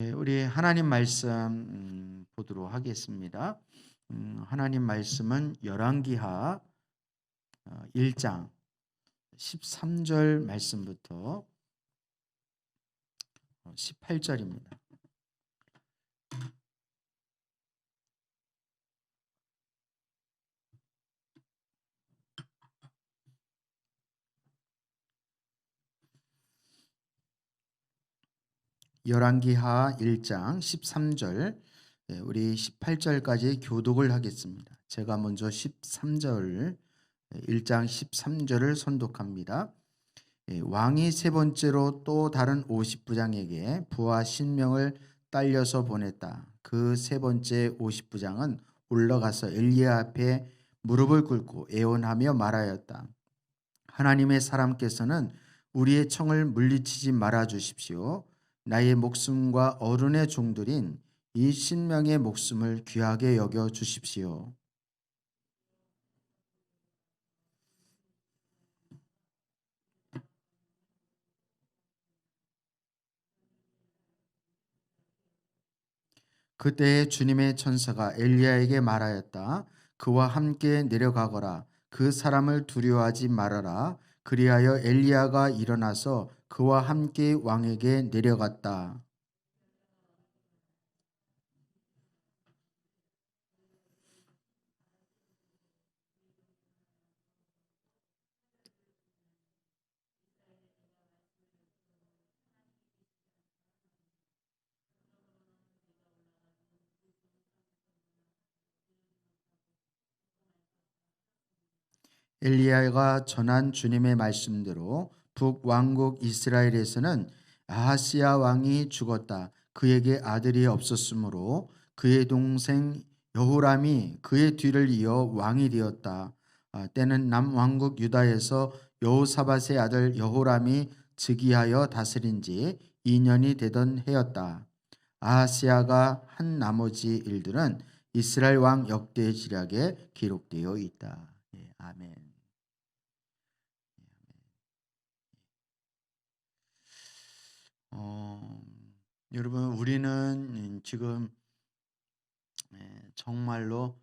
우리 하나님 말씀 보도록 하겠습니다. 하나님 말씀은 열왕기하 1장 13절 말씀부터 18절입니다. 열왕기하 1장 13절, 우리 18절까지 교독을 하겠습니다. 제가 먼저 13절, 1장 13절을 선독합니다. 왕이 세 번째로 또 다른 50부장에게 부하 신명을 딸려서 보냈다. 그 세 번째 50부장은 올라가서 엘리야 앞에 무릎을 꿇고 애원하며 말하였다. 하나님의 사람께서는 우리의 청을 물리치지 말아 주십시오. 나의 목숨과 어른의 종들인 이 신명의 목숨을 귀하게 여겨 주십시오. 그때에 주님의 천사가 엘리야에게 말하였다. 그와 함께 내려가거라. 그 사람을 두려워하지 말아라. 그리하여 엘리야가 일어나서 그와 함께 왕에게 내려갔다. 엘리야가 전한 주님의 말씀대로 북왕국 이스라엘에서는 아하스야 왕이 죽었다. 그에게 아들이 없었으므로 그의 동생 여호람이 그의 뒤를 이어 왕이 되었다. 때는 남왕국 유다에서 여호사밧의 아들 여호람이 즉위하여 다스린 지 2년이 되던 해였다. 아하스야가 한 나머지 일들은 이스라엘 왕 역대 지략에 기록되어 있다. 아멘. 어, 여러분, 우리는 지금 정말로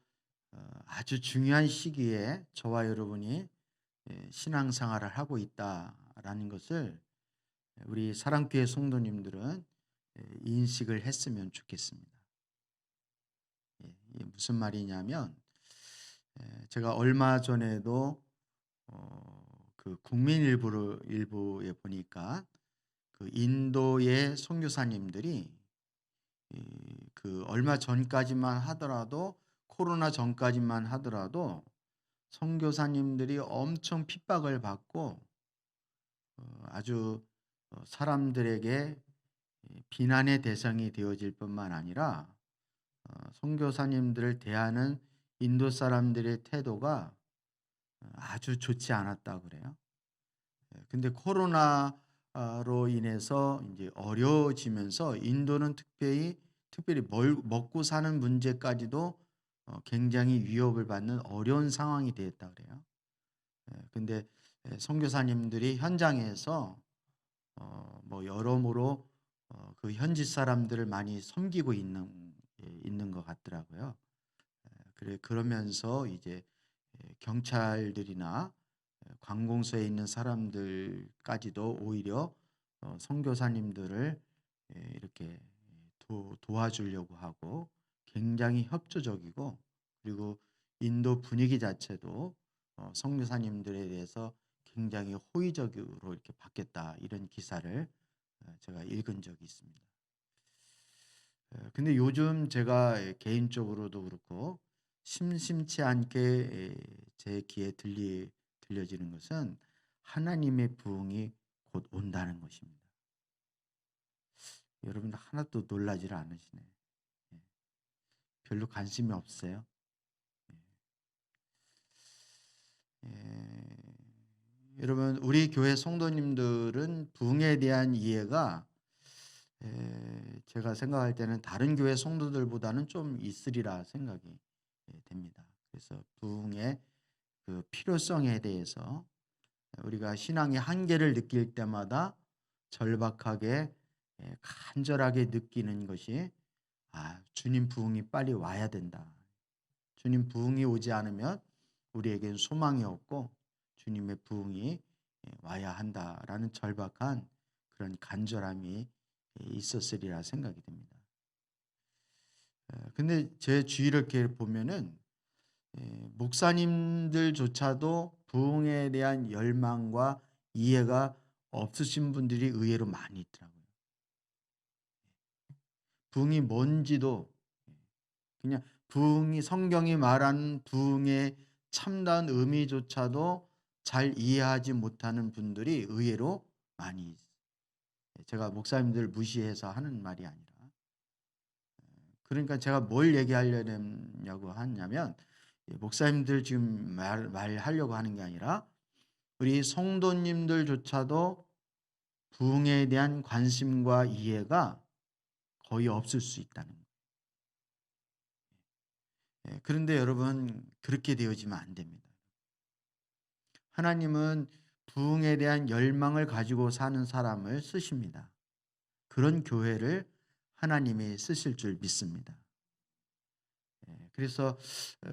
아주 중요한 시기에 저와 여러분이 신앙생활을 하고 있다라는 것을 우리 사랑교회 성도님들은 인식을 했으면 좋겠습니다. 이게 무슨 말이냐면, 제가 얼마 전에도 그 국민일보에 보니까 그 인도의 선교사님들이 그 얼마 전까지만 하더라도, 코로나 전까지만 하더라도 선교사님들이 엄청 핍박을 받고 아주 사람들에게 비난의 대상이 되어질 뿐만 아니라 선교사님들을 대하는 인도 사람들의 태도가 아주 좋지 않았다 그래요. 근데 코로나로 인해서 이제 어려워지면서 인도는 특별히 먹고 사는 문제까지도 굉장히 위협을 받는 어려운 상황이 되었다 그래요. 근데 선교사님들이 현장에서 뭐 여러모로 그 현지 사람들을 많이 섬기고 있는 것 같더라고요. 그래 그러면서 이제 경찰들이나 관공서에 있는 사람들까지도 오히려 선교사님들을 이렇게 도와주려고 하고 굉장히 협조적이고, 그리고 인도 분위기 자체도 선교사님들에 대해서 굉장히 호의적으로 이렇게 받겠다, 이런 기사를 제가 읽은 적이 있습니다. 근데 요즘 제가 개인적으로도 그렇고 심심치 않게 제 귀에 들려지는 것은 하나님의 부흥이 곧 온다는 것입니다. 여러분 하나도 놀라질 않으시네. 예, 별로 관심이 없어요. 예, 여러분 우리 교회 성도님들은 부흥에 대한 이해가 제가 생각할 때는 다른 교회 성도들보다는 좀 있으리라 생각이 됩니다. 그래서 부흥의 그 필요성에 대해서 우리가 신앙의 한계를 느낄 때마다 절박하게 간절하게 느끼는 것이 주님 부흥이 빨리 와야 된다. 주님 부흥이 오지 않으면 우리에겐 소망이 없고 주님의 부흥이 와야 한다라는 절박한 그런 간절함이 있었으리라 생각이 됩니다. 근데 제 주위를 이렇게 보면은 목사님들조차도 부흥에 대한 열망과 이해가 없으신 분들이 의외로 많이 있더라고요. 부흥이 뭔지도 그냥 부흥이 성경이 말하는 부흥의 참다운 의미조차도 잘 이해하지 못하는 분들이 의외로 많이 있어요. 제가 목사님들 무시해서 하는 말이 아니라 그러니까 제가 뭘 얘기하려고 하냐면 목사님들 지금 말하려고 하는 게 아니라 우리 성도님들조차도 부흥에 대한 관심과 이해가 거의 없을 수 있다는 거예요. 그런데 여러분 그렇게 되어지면 안 됩니다. 하나님은 부흥에 대한 열망을 가지고 사는 사람을 쓰십니다. 그런 교회를 하나님이 쓰실 줄 믿습니다. 그래서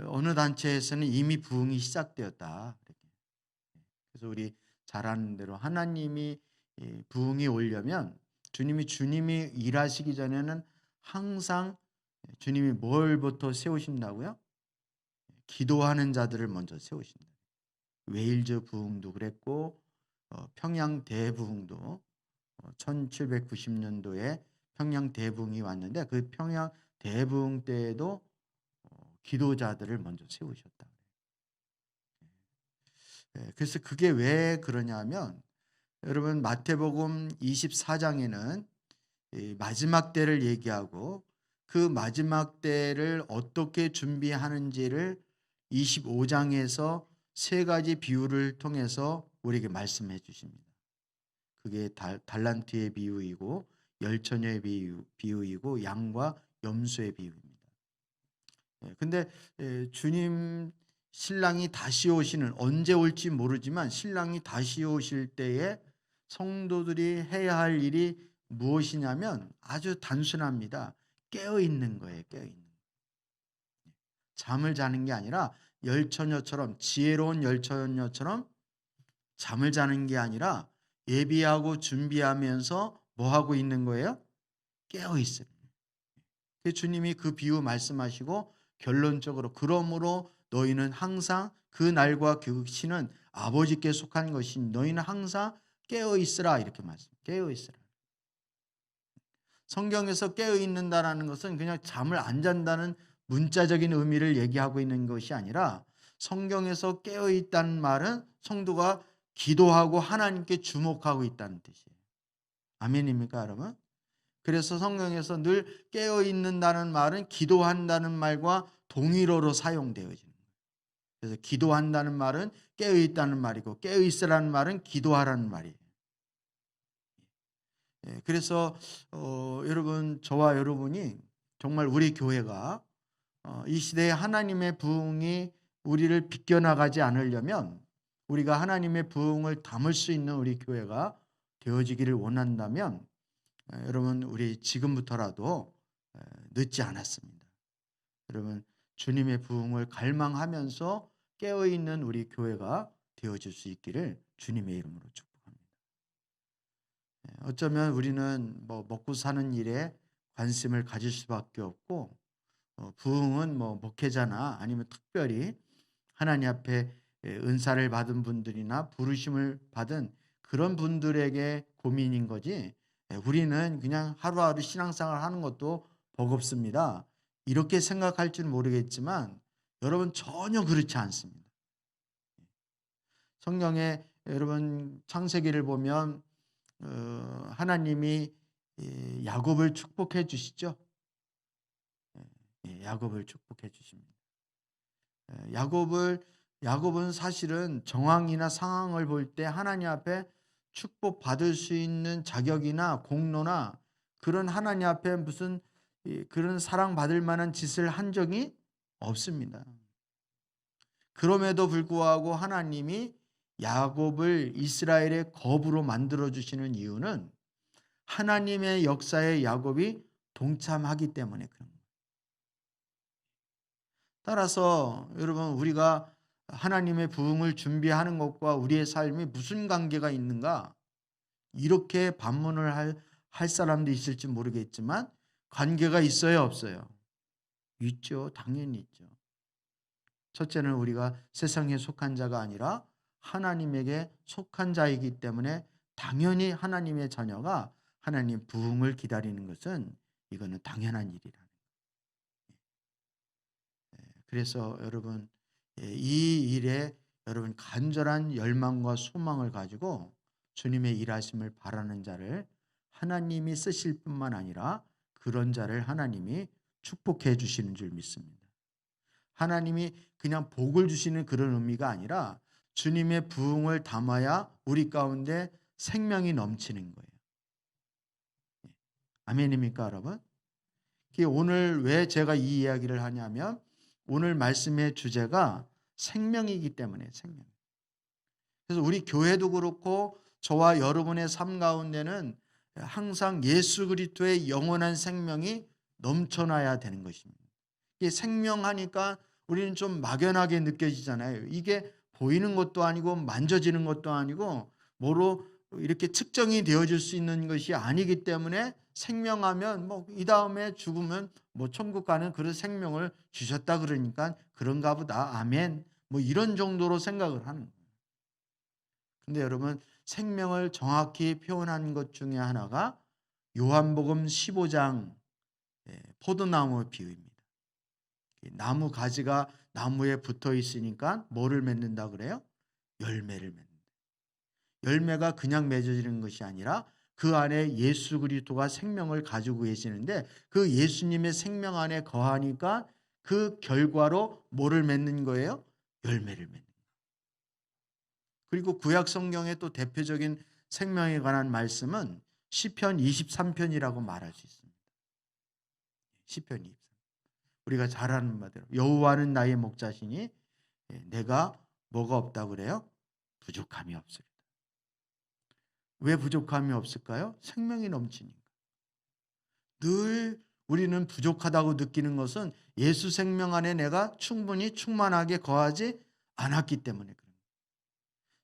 어느 단체에서는 이미 부흥이 시작되었다. 그래서 우리 잘 아는 대로 하나님이 부흥이 오려면 주님이 일하시기 전에는 항상 주님이 뭘부터 세우신다고요? 기도하는 자들을 먼저 세우신다. 웨일즈 부흥도 그랬고 평양 대부흥도 1790년도에 평양 대부흥이 왔는데 그 평양 대부흥 때에도 기도자들을 먼저 세우셨다. 그래서 그게 왜 그러냐면 여러분 마태복음 24장에는 마지막 때를 얘기하고 그 마지막 때를 어떻게 준비하는지를 25장에서 세 가지 비유를 통해서 우리에게 말씀해 주십니다. 그게 달란트의 비유이고 열처녀의 비유이고 양과 염소의 비유입니다. 근데 주님 신랑이 다시 오시는 언제 올지 모르지만 신랑이 다시 오실 때에 성도들이 해야 할 일이 무엇이냐면 아주 단순합니다. 깨어 있는 거예요. 깨어 있는. 잠을 자는 게 아니라 열처녀처럼 지혜로운 열처녀처럼 잠을 자는 게 아니라 예비하고 준비하면서 뭐 하고 있는 거예요? 깨어 있어요. 주님이 그 비유 말씀하시고 결론적으로 그러므로 너희는 항상 그 날과 그 시는 아버지께 속한 것이니 너희는 항상 깨어 있으라 이렇게 말씀. 깨어 있으라. 성경에서 깨어 있는다라는 것은 그냥 잠을 안 잔다는 문자적인 의미를 얘기하고 있는 것이 아니라 성경에서 깨어 있다는 말은 성도가 기도하고 하나님께 주목하고 있다는 뜻이에요. 아멘입니까, 여러분? 그래서 성경에서 늘 깨어 있는다는 말은 기도한다는 말과 동일어로 사용되어지는 거예요. 그래서 기도한다는 말은 깨어 있다는 말이고 깨어 있으라는 말은 기도하라는 말이에요. 그래서 여러분 저와 여러분이 정말 우리 교회가 이 시대에 하나님의 부흥이 우리를 비껴나가지 않으려면 우리가 하나님의 부흥을 담을 수 있는 우리 교회가 되어지기를 원한다면 여러분 우리 지금부터라도 늦지 않았습니다. 여러분 주님의 부흥을 갈망하면서 깨어있는 우리 교회가 되어질 수 있기를 주님의 이름으로 축복합니다. 어쩌면 우리는 뭐 먹고 사는 일에 관심을 가질 수밖에 없고 부흥은 뭐 목회자나 아니면 특별히 하나님 앞에 은사를 받은 분들이나 부르심을 받은 그런 분들에게 고민인 거지 우리는 그냥 하루하루 신앙생활 하는 것도 버겁습니다. 이렇게 생각할지는 모르겠지만 여러분 전혀 그렇지 않습니다. 성경에 여러분 창세기를 보면 하나님이 야곱을 축복해 주시죠. 야곱을 축복해 주십니다. 야곱은 사실은 정황이나 상황을 볼 때 하나님 앞에 축복받을 수 있는 자격이나 공로나 그런 하나님 앞에 무슨 그런 사랑받을 만한 짓을 한 적이 없습니다. 그럼에도 불구하고 하나님이 야곱을 이스라엘의 거부로 만들어 주시는 이유는 하나님의 역사에 야곱이 동참하기 때문에 그런 거예요. 따라서 여러분, 우리가 하나님의 부흥을 준비하는 것과 우리의 삶이 무슨 관계가 있는가? 이렇게 반문을 할 사람도 있을지 모르겠지만 관계가 있어요, 없어요? 있죠. 당연히 있죠. 첫째는 우리가 세상에 속한 자가 아니라 하나님에게 속한 자이기 때문에 당연히 하나님의 자녀가 하나님 부흥을 기다리는 것은 이거는 당연한 일이라. 그래서 여러분, 이 일에 여러분 간절한 열망과 소망을 가지고 주님의 일하심을 바라는 자를 하나님이 쓰실 뿐만 아니라 그런 자를 하나님이 축복해 주시는 줄 믿습니다. 하나님이 그냥 복을 주시는 그런 의미가 아니라 주님의 부흥을 담아야 우리 가운데 생명이 넘치는 거예요. 아멘입니까, 여러분? 오늘 왜 제가 이 이야기를 하냐면 오늘 말씀의 주제가 생명이기 때문에 생명. 그래서 우리 교회도 그렇고 저와 여러분의 삶 가운데는 항상 예수 그리스도의 영원한 생명이 넘쳐나야 되는 것입니다. 이게 생명하니까 우리는 좀 막연하게 느껴지잖아요. 이게 보이는 것도 아니고 만져지는 것도 아니고 뭐로 이렇게 측정이 되어질 수 있는 것이 아니기 때문에 생명하면 뭐 이 다음에 죽으면 뭐 천국 가는 그런 생명을 주셨다 그러니까 그런가 보다. 아멘. 뭐 이런 정도로 생각을 하는 거예요. 근데 여러분, 생명을 정확히 표현한 것 중에 하나가 요한복음 15장 포도나무 비유입니다. 나무 가지가 나무에 붙어 있으니까 뭐를 맺는다 그래요? 열매를 맺는다. 열매가 그냥 맺어지는 것이 아니라 그 안에 예수 그리스도가 생명을 가지고 계시는데 그 예수님의 생명 안에 거하니까 그 결과로 뭐를 맺는 거예요? 열매를 맺는 거예요. 그리고 구약 성경의 또 대표적인 생명에 관한 말씀은 시편 23편이라고 말할 수 있습니다. 시편 23편. 우리가 잘 아는 바대로 여호와는 나의 목자시니 내가 뭐가 없다고 그래요? 부족함이 없으리다. 왜 부족함이 없을까요? 생명이 넘치니까. 늘 우리는 부족하다고 느끼는 것은 예수 생명 안에 내가 충분히 충만하게 거하지 않았기 때문에 그런 거예요.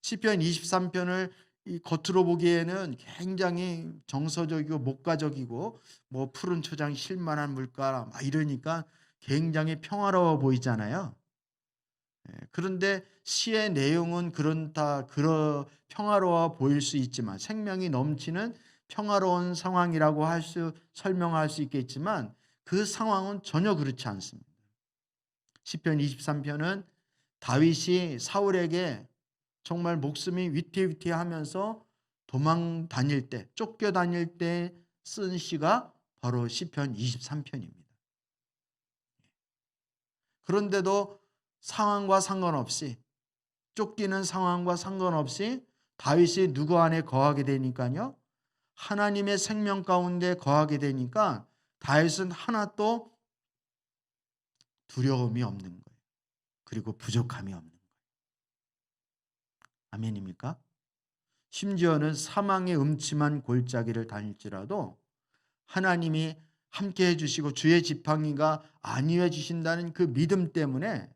시편 23편을 겉으로 보기에는 굉장히 정서적이고 목가적이고 뭐 푸른 초장 쉴만한 물가 막 이러니까 굉장히 평화로워 보이잖아요. 그런데 시의 내용은 그런 평화로워 보일 수 있지만 생명이 넘치는 평화로운 상황이라고 설명할 수 있겠지만 그 상황은 전혀 그렇지 않습니다. 시편 23편은 다윗이 사울에게 정말 목숨이 위태위태하면서 도망 다닐 때, 쫓겨 다닐 때 쓴 시가 바로 시편 23편입니다. 그런데도 상황과 상관없이 쫓기는 상황과 상관없이 다윗이 누구 안에 거하게 되니까요. 하나님의 생명 가운데 거하게 되니까 다윗은 하나도 두려움이 없는 거예요. 그리고 부족함이 없는 거예요. 아멘입니까? 심지어는 사망의 음침한 골짜기를 다닐지라도 하나님이 함께 해주시고 주의 지팡이가 안위해 주신다는 그 믿음 때문에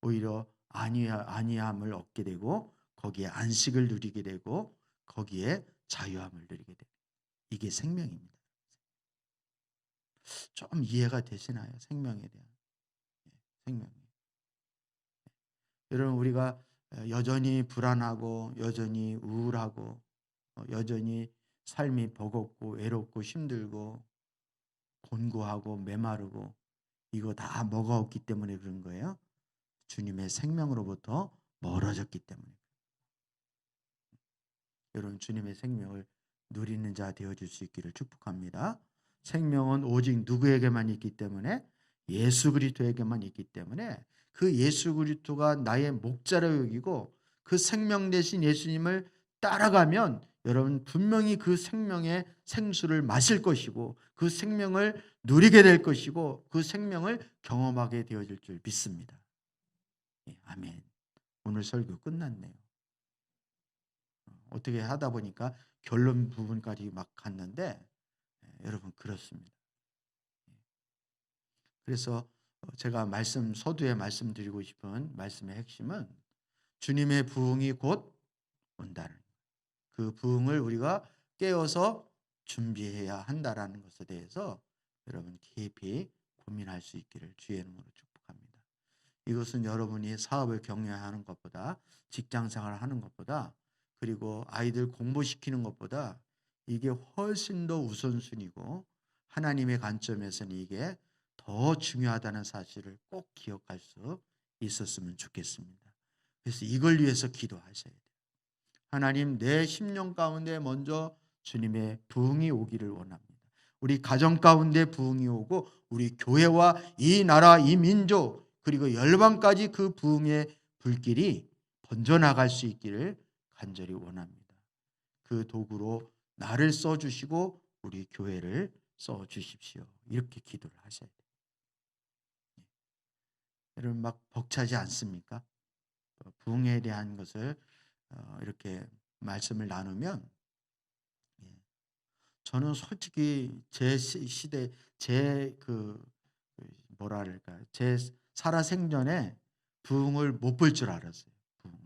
오히려 안위함을 얻게 되고 거기에 안식을 누리게 되고 거기에 자유함을 누리게 돼요. 이게 생명입니다. 좀 이해가 되시나요? 생명에 대한 생명. 여러분, 우리가 여전히 불안하고 여전히 우울하고 여전히 삶이 버겁고 외롭고 힘들고 곤고하고 메마르고 이거 다 뭐가 없기 때문에 그런 거예요? 주님의 생명으로부터 멀어졌기 때문에. 여러분, 주님의 생명을 누리는 자 되어줄 수 있기를 축복합니다. 생명은 오직 누구에게만 있기 때문에 예수 그리스도에게만 있기 때문에 그 예수 그리스도가 나의 목자로 여기고 그 생명 대신 예수님을 따라가면 여러분 분명히 그 생명의 생수를 마실 것이고 그 생명을 누리게 될 것이고 그 생명을 경험하게 되어질 줄 믿습니다. 아멘. 오늘 설교 끝났네요. 어떻게 하다 보니까 결론 부분까지 막 갔는데 여러분 그렇습니다. 그래서 제가 서두에 말씀드리고 싶은 말씀의 핵심은 주님의 부흥이 곧 온다는 그 부흥을 우리가 깨어서 준비해야 한다라는 것에 대해서 여러분 깊이 고민할 수 있기를 주의 이름으로 축복합니다. 이것은 여러분이 사업을 경영하는 것보다 직장 생활을 하는 것보다 그리고 아이들 공부시키는 것보다 이게 훨씬 더 우선순위고 하나님의 관점에서는 이게 더 중요하다는 사실을 꼭 기억할 수 있었으면 좋겠습니다. 그래서 이걸 위해서 기도하셔야 돼요. 하나님 내 심령 가운데 먼저 주님의 부흥이 오기를 원합니다. 우리 가정 가운데 부흥이 오고 우리 교회와 이 나라 이 민족 그리고 열방까지 그 부흥의 불길이 번져나갈 수 있기를 간절히 원합니다. 그 도구로 나를 써주시고 우리 교회를 써주십시오. 이렇게 기도를 하셔야 돼요. 여러분 막 벅차지 않습니까? 부흥에 대한 것을 이렇게 말씀을 나누면 저는 솔직히 제 시대 제 뭐랄까 제 살아생전에 부흥을 못 볼 줄 알았어요. 부흥.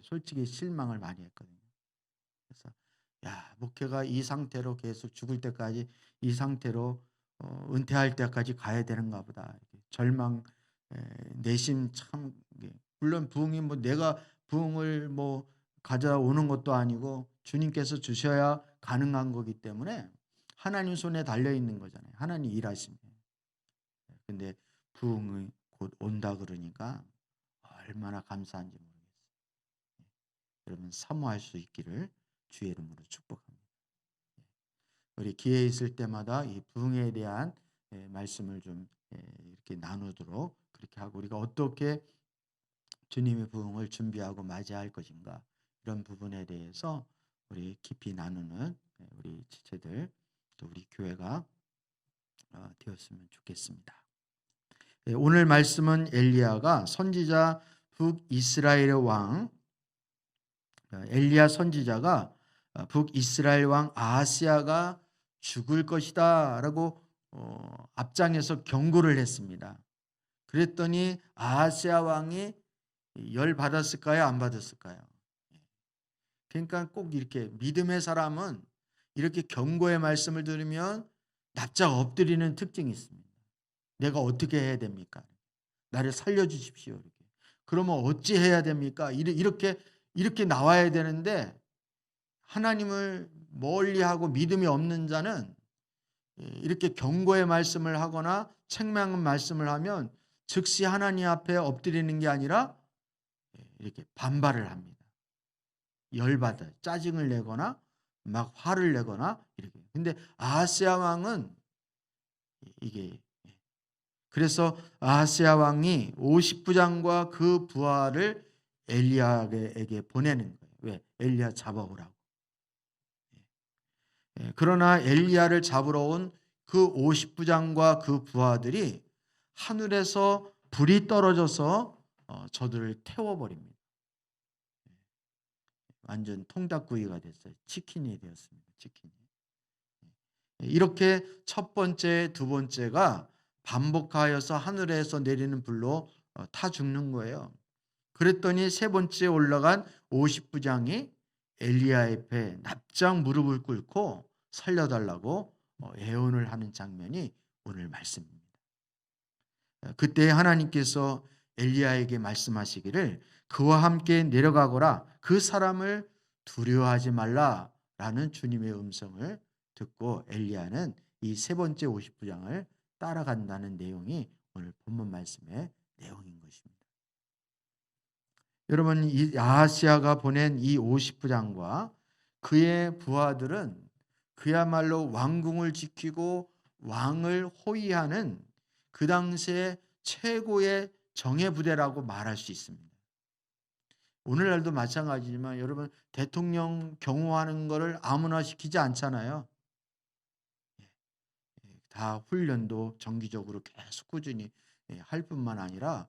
솔직히 실망을 많이 했거든요. 그래서 야 목회가 이 상태로 계속 죽을 때까지 이 상태로 은퇴할 때까지 가야 되는가 보다. 절망 내심 참 물론 부흥이 뭐 내가 부흥을 뭐 가져오는 것도 아니고 주님께서 주셔야 가능한 거기 때문에 하나님 손에 달려 있는 거잖아요. 하나님 일하시면. 근데 부흥이 곧 온다 그러니까 얼마나 감사한지 모르겠어요. 여러분 사모할 수 있기를 주의 이름으로 축복합니다. 우리 기회 있을 때마다 이 부흥에 대한 말씀을 좀 이렇게 나누도록 그렇게 하고 우리가 어떻게 주님의 부흥을 준비하고 맞이할 것인가 이런 부분에 대해서 우리 깊이 나누는 우리 지체들 또 우리 교회가 되었으면 좋겠습니다. 오늘 말씀은 엘리야가 선지자 북이스라엘의 왕 엘리야 선지자가 북이스라엘 왕 아하스야가 죽을 것이다라고 앞장에서 경고를 했습니다. 그랬더니 아하스야 왕이 열 받았을까요? 안 받았을까요? 그러니까 꼭 이렇게 믿음의 사람은 이렇게 경고의 말씀을 들으면 납작 엎드리는 특징이 있습니다. 내가 어떻게 해야 됩니까? 나를 살려주십시오. 이렇게. 그러면 어찌 해야 됩니까? 이렇게 나와야 되는데 하나님을 멀리하고 믿음이 없는 자는 이렇게 경고의 말씀을 하거나 책망의 말씀을 하면 즉시 하나님 앞에 엎드리는 게 아니라 이렇게 반발을 합니다. 열받아 짜증을 내거나 막 화를 내거나 이렇게. 근데 아하스야 왕은 이게 그래서 아하스야 왕이 50부장과 그 부하를 엘리야에게 보내는 거예요. 왜? 엘리야 잡아오라고. 그러나 엘리야를 잡으러 온 그 50부장과 그 부하들이 하늘에서 불이 떨어져서 저들을 태워버립니다. 완전 통닭구이가 됐어요. 치킨이 되었습니다. 치킨이. 이렇게 첫 번째, 두 번째가 반복하여서 하늘에서 내리는 불로 타 죽는 거예요. 그랬더니 세 번째 올라간 50부장이 엘리야 앞에 납작 무릎을 꿇고 살려달라고 애원을 하는 장면이 오늘 말씀입니다. 그때 하나님께서 엘리야에게 말씀하시기를 그와 함께 내려가거라 그 사람을 두려워하지 말라라는 주님의 음성을 듣고 엘리야는 이 세 번째 50부장을 따라간다는 내용이 오늘 본문 말씀의 내용인 것입니다. 여러분 이 아하스야가 보낸 이 50부장과 그의 부하들은 그야말로 왕궁을 지키고 왕을 호위하는 그 당시에 최고의 정예부대라고 말할 수 있습니다. 오늘날도 마찬가지지만 여러분 대통령 경호하는 것을 아무나 시키지 않잖아요. 다 훈련도 정기적으로 계속 꾸준히 할 뿐만 아니라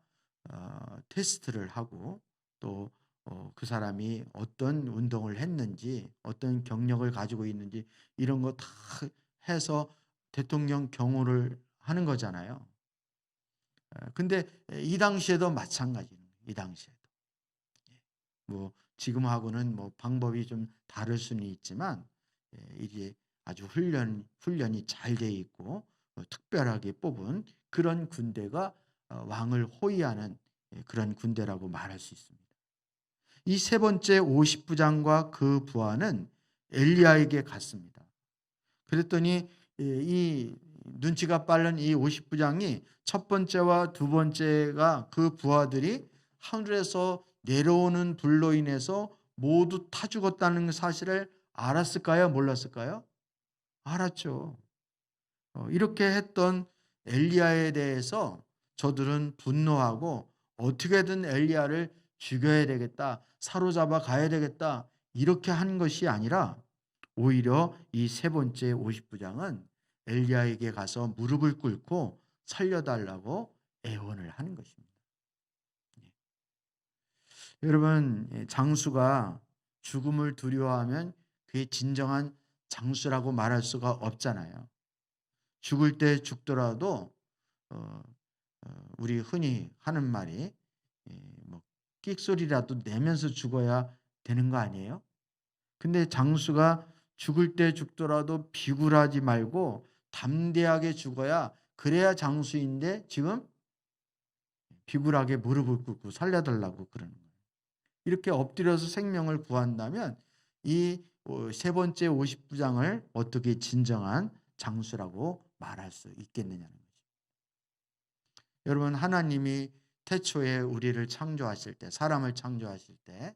테스트를 하고 또 그 사람이 어떤 운동을 했는지, 어떤 경력을 가지고 있는지 이런 거 다 해서 대통령 경호를 하는 거잖아요. 근데 이 당시에도 마찬가지예요. 이 당시에도. 뭐 지금하고는 뭐 방법이 좀 다를 수는 있지만 이게 아주 훈련이 잘 돼 있고 특별하게 뽑은 그런 군대가 왕을 호위하는 그런 군대라고 말할 수 있습니다. 이 세 번째 50부장과 그 부하는 엘리야에게 갔습니다. 그랬더니 이 눈치가 빠른 이 50부장이 첫 번째와 두 번째가 그 부하들이 하늘에서 내려오는 불로 인해서 모두 타 죽었다는 사실을 알았을까요? 몰랐을까요? 알았죠. 이렇게 했던 엘리야에 대해서 저들은 분노하고 어떻게든 엘리야를 죽여야 되겠다, 사로잡아 가야 되겠다 이렇게 한 것이 아니라 오히려 이 세 번째 50부장은 엘리야에게 가서 무릎을 꿇고 살려달라고 애원을 하는 것입니다. 여러분, 장수가 죽음을 두려워하면 그게 진정한 장수라고 말할 수가 없잖아요. 죽을 때 죽더라도 어, 우리 흔히 하는 말이 뭐 끽소리라도 내면서 죽어야 되는 거 아니에요? 근데 장수가 죽을 때 죽더라도 비굴하지 말고 담대하게 죽어야 그래야 장수인데 지금 비굴하게 무릎을 꿇고 살려달라고 그러는 거예요. 이렇게 엎드려서 생명을 구한다면 이 세 번째 50부장을 어떻게 진정한 장수라고 말할 수 있겠느냐는 거죠. 여러분 하나님이 태초에 우리를 창조하실 때 사람을 창조하실 때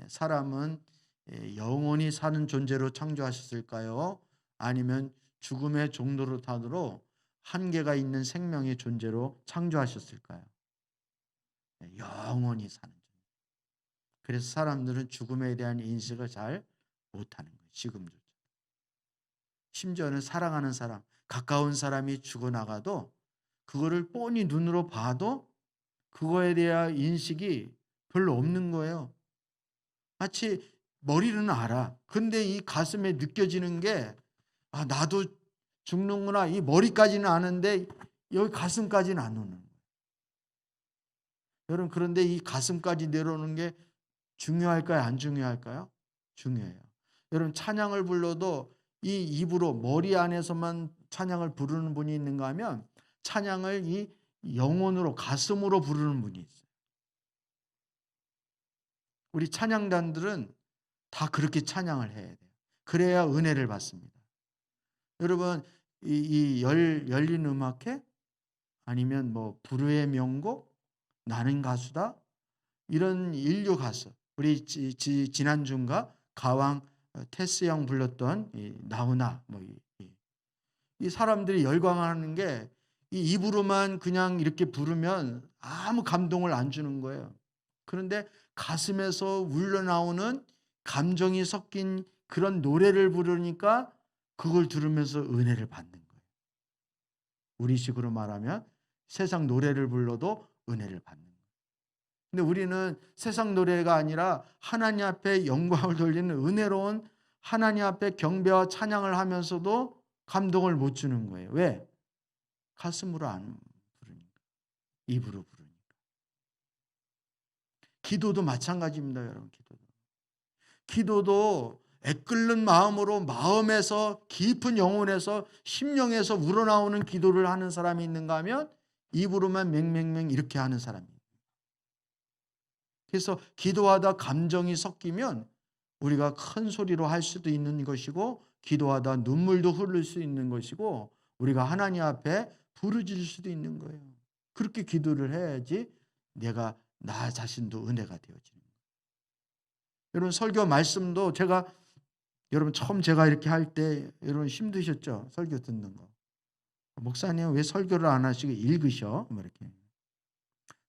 사람은 영원히 사는 존재로 창조하셨을까요? 아니면 죽음의 종로로 타도록 한계가 있는 생명의 존재로 창조하셨을까요? 영원히 사는 존재. 그래서 사람들은 죽음에 대한 인식을 잘 못하는 거예요. 지금조차. 심지어는 사랑하는 사람, 가까운 사람이 죽어나가도 그거를 뻔히 눈으로 봐도 그거에 대한 인식이 별로 없는 거예요. 마치 머리로는 알아. 근데 이 가슴에 느껴지는 게 나도 죽는구나. 이 머리까지는 아는데 여기 가슴까지는 안 오는 거예요. 여러분 그런데 이 가슴까지 내려오는 게 중요할까요? 안 중요할까요? 중요해요. 여러분 찬양을 불러도 이 입으로 머리 안에서만 찬양을 부르는 분이 있는가 하면 찬양을 이 영혼으로 가슴으로 부르는 분이 있어요. 우리 찬양단들은 다 그렇게 찬양을 해야 돼요. 그래야 은혜를 받습니다. 여러분 열린 음악회 아니면 뭐 불후의 명곡 나는 가수다 이런 인류 가수 우리 지난주인가 가왕 테스 형 불렀던 나훈아 이 사람들이 열광하는 게 이 입으로만 그냥 이렇게 부르면 아무 감동을 안 주는 거예요. 그런데 가슴에서 울려나오는 감정이 섞인 그런 노래를 부르니까 그걸 들으면서 은혜를 받는 거예요. 우리식으로 말하면 세상 노래를 불러도 은혜를 받는 거예요. 근데 우리는 세상 노래가 아니라 하나님 앞에 영광을 돌리는 은혜로운 하나님 앞에 경배와 찬양을 하면서도 감동을 못 주는 거예요. 왜? 가슴으로 안 부르니까. 입으로 부르니까. 기도도 마찬가지입니다, 여러분. 기도도 애끓는 마음으로 마음에서 깊은 영혼에서 심령에서 우러나오는 기도를 하는 사람이 있는가 하면 입으로만 맹맹맹 이렇게 하는 사람이에요. 그래서 기도하다 감정이 섞이면 우리가 큰 소리로 할 수도 있는 것이고 기도하다 눈물도 흐를 수 있는 것이고 우리가 하나님 앞에 부르짖을 수도 있는 거예요. 그렇게 기도를 해야지 내가 나 자신도 은혜가 되어지는 거예요. 여러분 설교 말씀도 여러분 처음 제가 이렇게 할 때 여러분 힘드셨죠? 설교 듣는 거. 목사님 왜 설교를 안 하시고 읽으셔? 뭐 이렇게.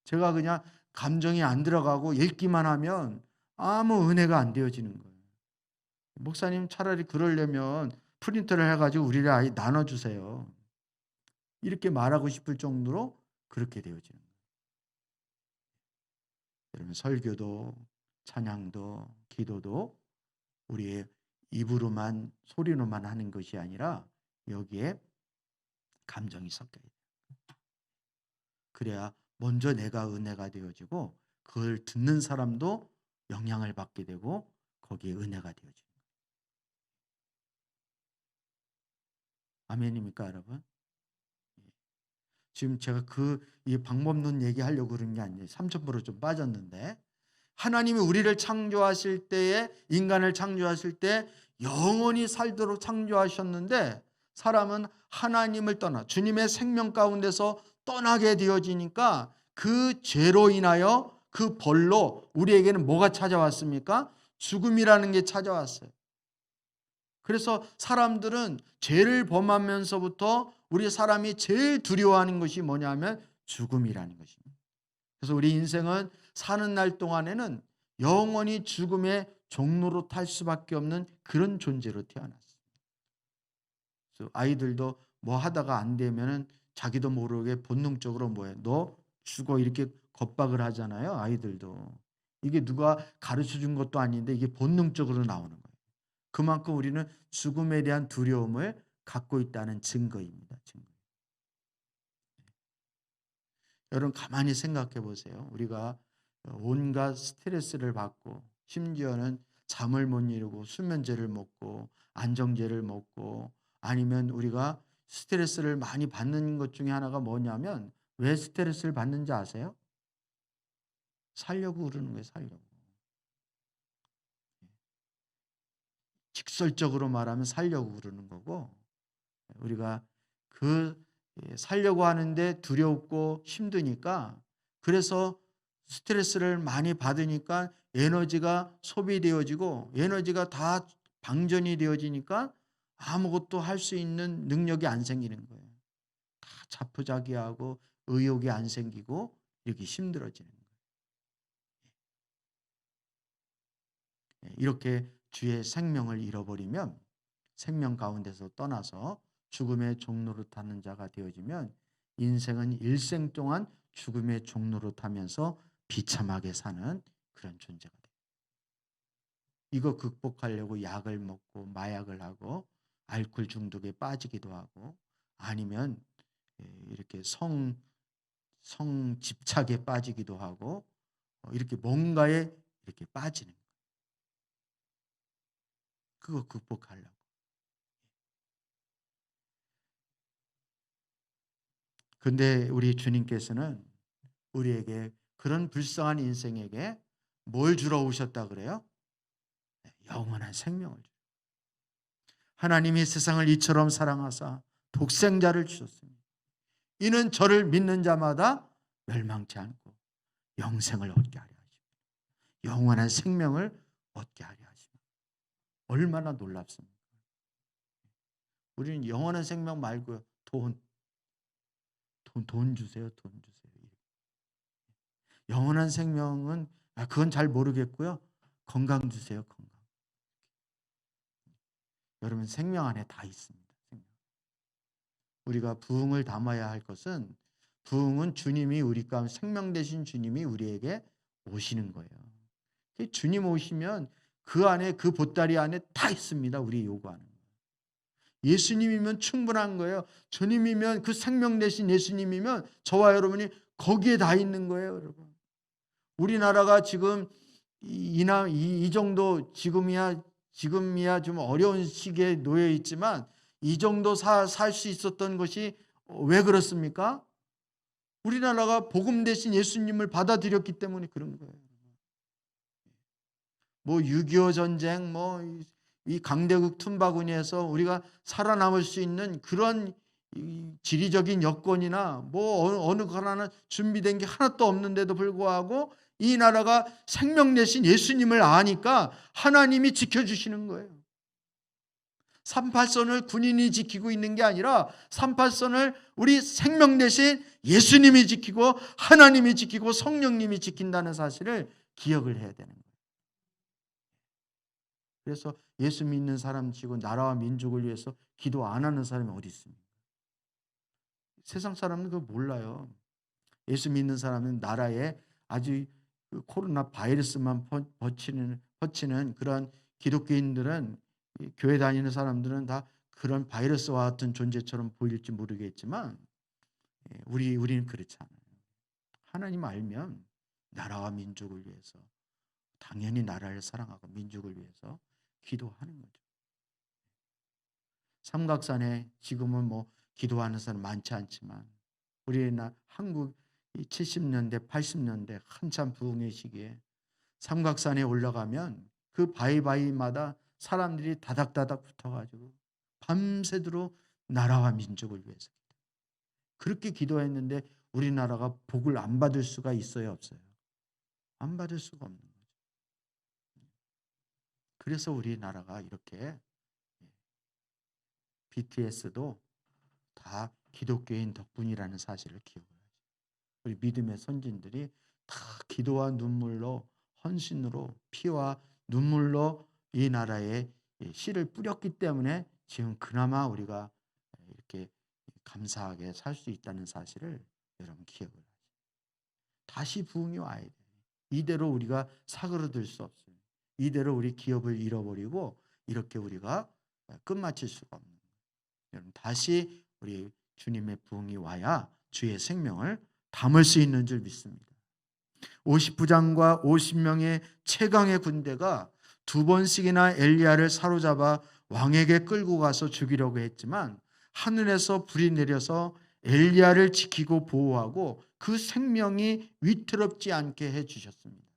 제가 그냥 감정이 안 들어가고 읽기만 하면 아무 은혜가 안 되어지는 거예요. 목사님 차라리 그러려면 프린터를 해가지고 우리를 아예 나눠주세요. 이렇게 말하고 싶을 정도로 그렇게 되어지는 거예요. 여러분 설교도 찬양도 기도도 우리의 입으로만 소리로만 하는 것이 아니라 여기에 감정이 섞여야 돼요. 그래야 먼저 내가 은혜가 되어지고 그걸 듣는 사람도 영향을 받게 되고 거기에 은혜가 되어지는 거예요. 아멘입니까, 여러분? 지금 제가 이 방법론 얘기하려고 그런 게 아니에요. 3첩으로 좀 빠졌는데, 하나님이 우리를 창조하실 때에, 인간을 창조하실 때 영원히 살도록 창조하셨는데, 사람은 하나님을 떠나 주님의 생명 가운데서 떠나게 되어지니까 그 죄로 인하여 그 벌로 우리에게는 뭐가 찾아왔습니까? 죽음이라는 게 찾아왔어요. 그래서 사람들은 죄를 범하면서부터 우리 사람이 제일 두려워하는 것이 뭐냐면 죽음이라는 것입니다. 그래서 우리 인생은 사는 날 동안에는 영원히 죽음의 종로로 탈 수밖에 없는 그런 존재로 태어났어요. 그래서 아이들도 뭐 하다가 안 되면은 자기도 모르게 본능적으로 뭐해, 너 죽어, 이렇게 겁박을 하잖아요. 아이들도. 이게 누가 가르쳐 준 것도 아닌데 이게 본능적으로 나오는 거예요. 그만큼 우리는 죽음에 대한 두려움을 갖고 있다는 증거입니다. 증거. 여러분 가만히 생각해 보세요. 우리가 온갖 스트레스를 받고 심지어는 잠을 못 이루고 수면제를 먹고 안정제를 먹고 아니면 우리가 스트레스를 많이 받는 것 중에 하나가 뭐냐면 왜 스트레스를 받는지 아세요? 살려고 그러는 거예요. 살려고. 직설적으로 말하면 살려고 그러는 거고 우리가 그 살려고 하는데 두렵고 힘드니까 그래서 스트레스를 많이 받으니까 에너지가 소비되어지고 에너지가 다 방전이 되어지니까 아무것도 할 수 있는 능력이 안 생기는 거예요. 다 자포자기하고 의욕이 안 생기고 이렇게 힘들어지는 거예요. 이렇게 주의 생명을 잃어버리면 생명 가운데서 떠나서 죽음의 종로로 타는 자가 되어지면 인생은 일생 동안 죽음의 종로로 타면서 비참하게 사는 그런 존재가 돼요. 이거 극복하려고 약을 먹고 마약을 하고 알코올 중독에 빠지기도 하고 아니면 이렇게 성 집착에 빠지기도 하고 이렇게 뭔가에 이렇게 빠지는 거예요. 그거 극복하려고. 근데 우리 주님께서는 우리에게 그런 불쌍한 인생에게 뭘 주러 오셨다 그래요? 영원한 생명을 주러. 하나님이 세상을 이처럼 사랑하사 독생자를 주셨습니다. 이는 저를 믿는 자마다 멸망치 않고 영생을 얻게 하려 하십니다. 영원한 생명을 얻게 하려 하십니다. 얼마나 놀랍습니까? 우리는 영원한 생명 말고요. 돈 주세요. 돈 주세요. 영원한 생명은 그건 잘 모르겠고요. 건강 주세요. 건강. 여러분 생명 안에 다 있습니다. 우리가 부흥을 담아야 할 것은 부흥은 주님이 우리 가운데 생명 되신 주님이 우리에게 오시는 거예요. 주님 오시면 그 안에 그 보따리 안에 다 있습니다. 우리 요구하는 거. 예수님이면 충분한 거예요. 주님이면 그 생명 되신 예수님이면 저와 여러분이 거기에 다 있는 거예요, 여러분. 우리나라가 지금 이 정도 지금이야 좀 어려운 시기에 놓여 있지만 이 정도 살 수 있었던 것이 왜 그렇습니까? 우리나라가 복음 대신 예수님을 받아들였기 때문에 그런 거예요. 뭐 6.25 전쟁, 뭐 이 강대국 tum바구니에서 우리가 살아남을 수 있는 그런 지리적인 여건이나 뭐 어느 하나는 준비된 게 하나도 없는데도 불구하고 이 나라가 생명 내신 예수님을 아니까 하나님이 지켜주시는 거예요. 38선을 군인이 지키고 있는 게 아니라 38선을 우리 생명 대신 예수님이 지키고 하나님이 지키고 성령님이 지킨다는 사실을 기억을 해야 되는 거예요. 그래서 예수 믿는 사람 치고 나라와 민족을 위해서 기도 안 하는 사람이 어디 있습니까? 세상 사람은 그거 몰라요. 예수 믿는 사람은 나라에 아주 그 코로나 바이러스만 퍼치는 그런 기독교인들은, 이 교회 다니는 사람들은 다 그런 바이러스와 같은 존재처럼 보일지 모르겠지만, 우리는 그렇지 않아요. 하나님 알면 나라와 민족을 위해서, 당연히 나라를 사랑하고 민족을 위해서 기도하는 거죠. 삼각산에 지금은 뭐 기도하는 사람 많지 않지만, 우리나라 한국 이 70년대 80년대 한참 부흥의 시기에 삼각산에 올라가면 그 바위바위마다 사람들이 다닥다닥 붙어가지고 밤새도록 나라와 민족을 위해서 그렇게 기도했는데, 우리나라가 복을 안 받을 수가 있어요, 없어요? 안 받을 수가 없는 거죠. 그래서 우리나라가 이렇게, BTS도 다 기독교인 덕분이라는 사실을 기억해야죠. 우리 믿음의 선진들이 다 기도와 눈물로, 헌신으로, 피와 눈물로 이 나라에 씨를 뿌렸기 때문에 지금 그나마 우리가 이렇게 감사하게 살 수 있다는 사실을 여러분 기억을 하세요. 다시 부흥이 와야 돼요. 이대로 우리가 사그러들 수 없어요. 이대로 우리 기업을 잃어버리고 이렇게 우리가 끝마칠 수가 없는 거예요. 여러분, 다시 우리 주님의 부흥이 와야 주의 생명을 담을 수 있는 줄 믿습니다. 50부장과 50명의 최강의 군대가 두 번씩이나 엘리야를 사로잡아 왕에게 끌고 가서 죽이려고 했지만, 하늘에서 불이 내려서 엘리야를 지키고 보호하고 그 생명이 위태롭지 않게 해주셨습니다.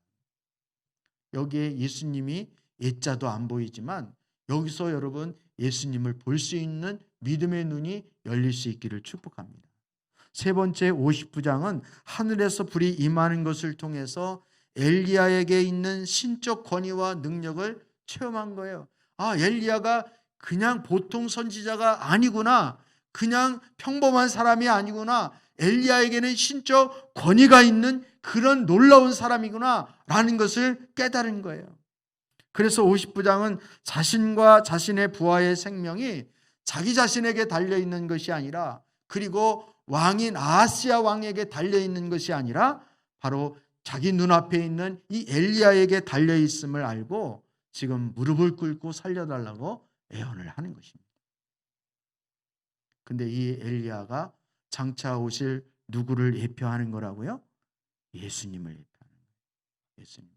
여기에 예수님이 예자도 안 보이지만, 여기서 여러분 예수님을 볼 수 있는 믿음의 눈이 열릴 수 있기를 축복합니다. 세 번째 50부장은 하늘에서 불이 임하는 것을 통해서 엘리야에게 있는 신적 권위와 능력을 체험한 거예요. 아, 엘리야가 그냥 보통 선지자가 아니구나. 그냥 평범한 사람이 아니구나. 엘리야에게는 신적 권위가 있는 그런 놀라운 사람이구나 라는 것을 깨달은 거예요. 그래서 50부장은 자신과 자신의 부하의 생명이 자기 자신에게 달려있는 것이 아니라, 그리고 왕인 아하스야 왕에게 달려있는 것이 아니라 바로 자기 눈앞에 있는 이 엘리야에게 달려있음을 알고 지금 무릎을 꿇고 살려달라고 애원을 하는 것입니다. 근데 이 엘리야가 장차 오실 누구를 예표하는 거라고요? 예수님을 예표하는 거예요. 예수님.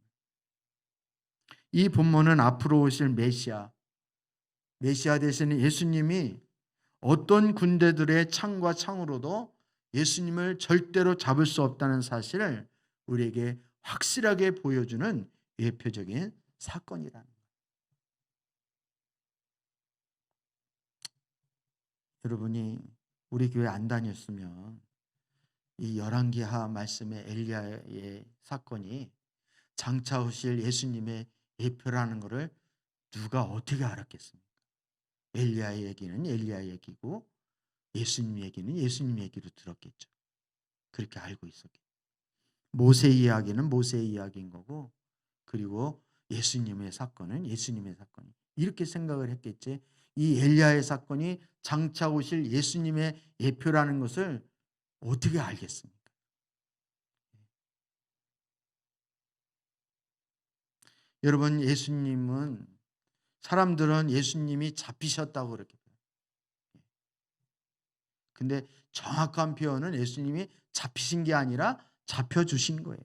이 본문은 앞으로 오실 메시아 되시는 예수님이 어떤 군대들의 창과 창으로도 예수님을 절대로 잡을 수 없다는 사실을 우리에게 확실하게 보여주는 예표적인 사건이라는 거예요. 여러분이 우리 교회 안 다녔으면 이 열왕기하 말씀의 엘리야의 사건이 장차 오실 예수님의 예표라는 것을 누가 어떻게 알았겠습니까? 엘리야의 얘기는 엘리야 얘기고 예수님 얘기는 예수님 얘기로 들었겠죠. 그렇게 알고 있었겠죠. 모세 이야기는 모세 이야기인 거고, 그리고 예수님의 사건은 예수님의 사건이, 이렇게 생각을 했겠지. 이 엘리야의 사건이 장차 오실 예수님의 예표라는 것을 어떻게 알겠습니까? 여러분, 예수님은, 사람들은 예수님이 잡히셨다고 그렇게 해요. 근데 정확한 표현은 예수님이 잡히신 게 아니라 잡혀주신 거예요.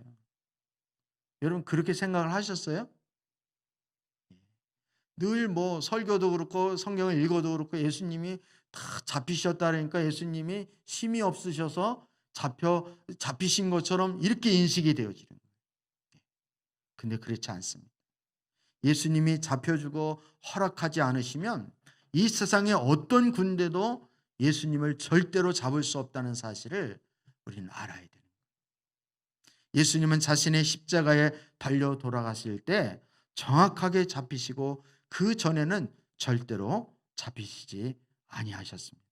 여러분, 그렇게 생각을 하셨어요? 늘 뭐 설교도 그렇고 성경을 읽어도 그렇고 예수님이 다 잡히셨다 그러니까 예수님이 힘이 없으셔서 잡히신 것처럼 이렇게 인식이 되어지는 거예요. 근데 그렇지 않습니다. 예수님이 잡혀주고 허락하지 않으시면 이 세상의 어떤 군대도 예수님을 절대로 잡을 수 없다는 사실을 우리는 알아야 돼요. 예수님은 자신의 십자가에 달려 돌아가실 때 정확하게 잡히시고 그 전에는 절대로 잡히시지 아니하셨습니다.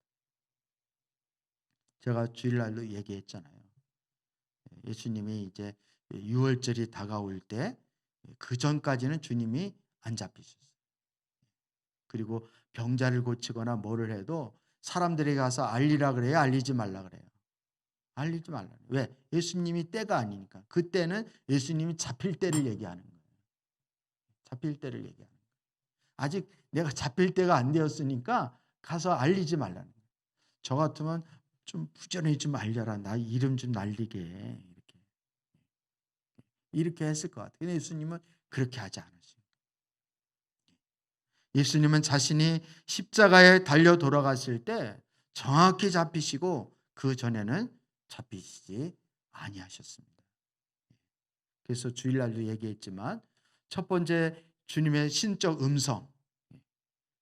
제가 주일날로 얘기했잖아요. 예수님이 이제 유월절이 다가올 때 그 전까지는 주님이 안 잡히셨어요. 그리고 병자를 고치거나 뭐를 해도 사람들에게 가서 알리라 그래요, 알리지 말라 그래요? 알리지 말라. 왜? 예수님이 때가 아니니까. 그때는 예수님이 잡힐 때를 얘기하는 거예요. 잡힐 때를 얘기하는 거예요. 아직 내가 잡힐 때가 안 되었으니까 가서 알리지 말라는 거예요. 저 같으면 좀 부지런히 좀 알려라. 나 이름 좀 날리게. 이렇게 했을 것 같아요. 근데 예수님은 그렇게 하지 않으세요. 예수님은 자신이 십자가에 달려 돌아갔을 때 정확히 잡히시고 그 전에는 잡히시지 아니하셨습니다. 그래서 주일날도 얘기했지만 첫 번째 주님의 신적 음성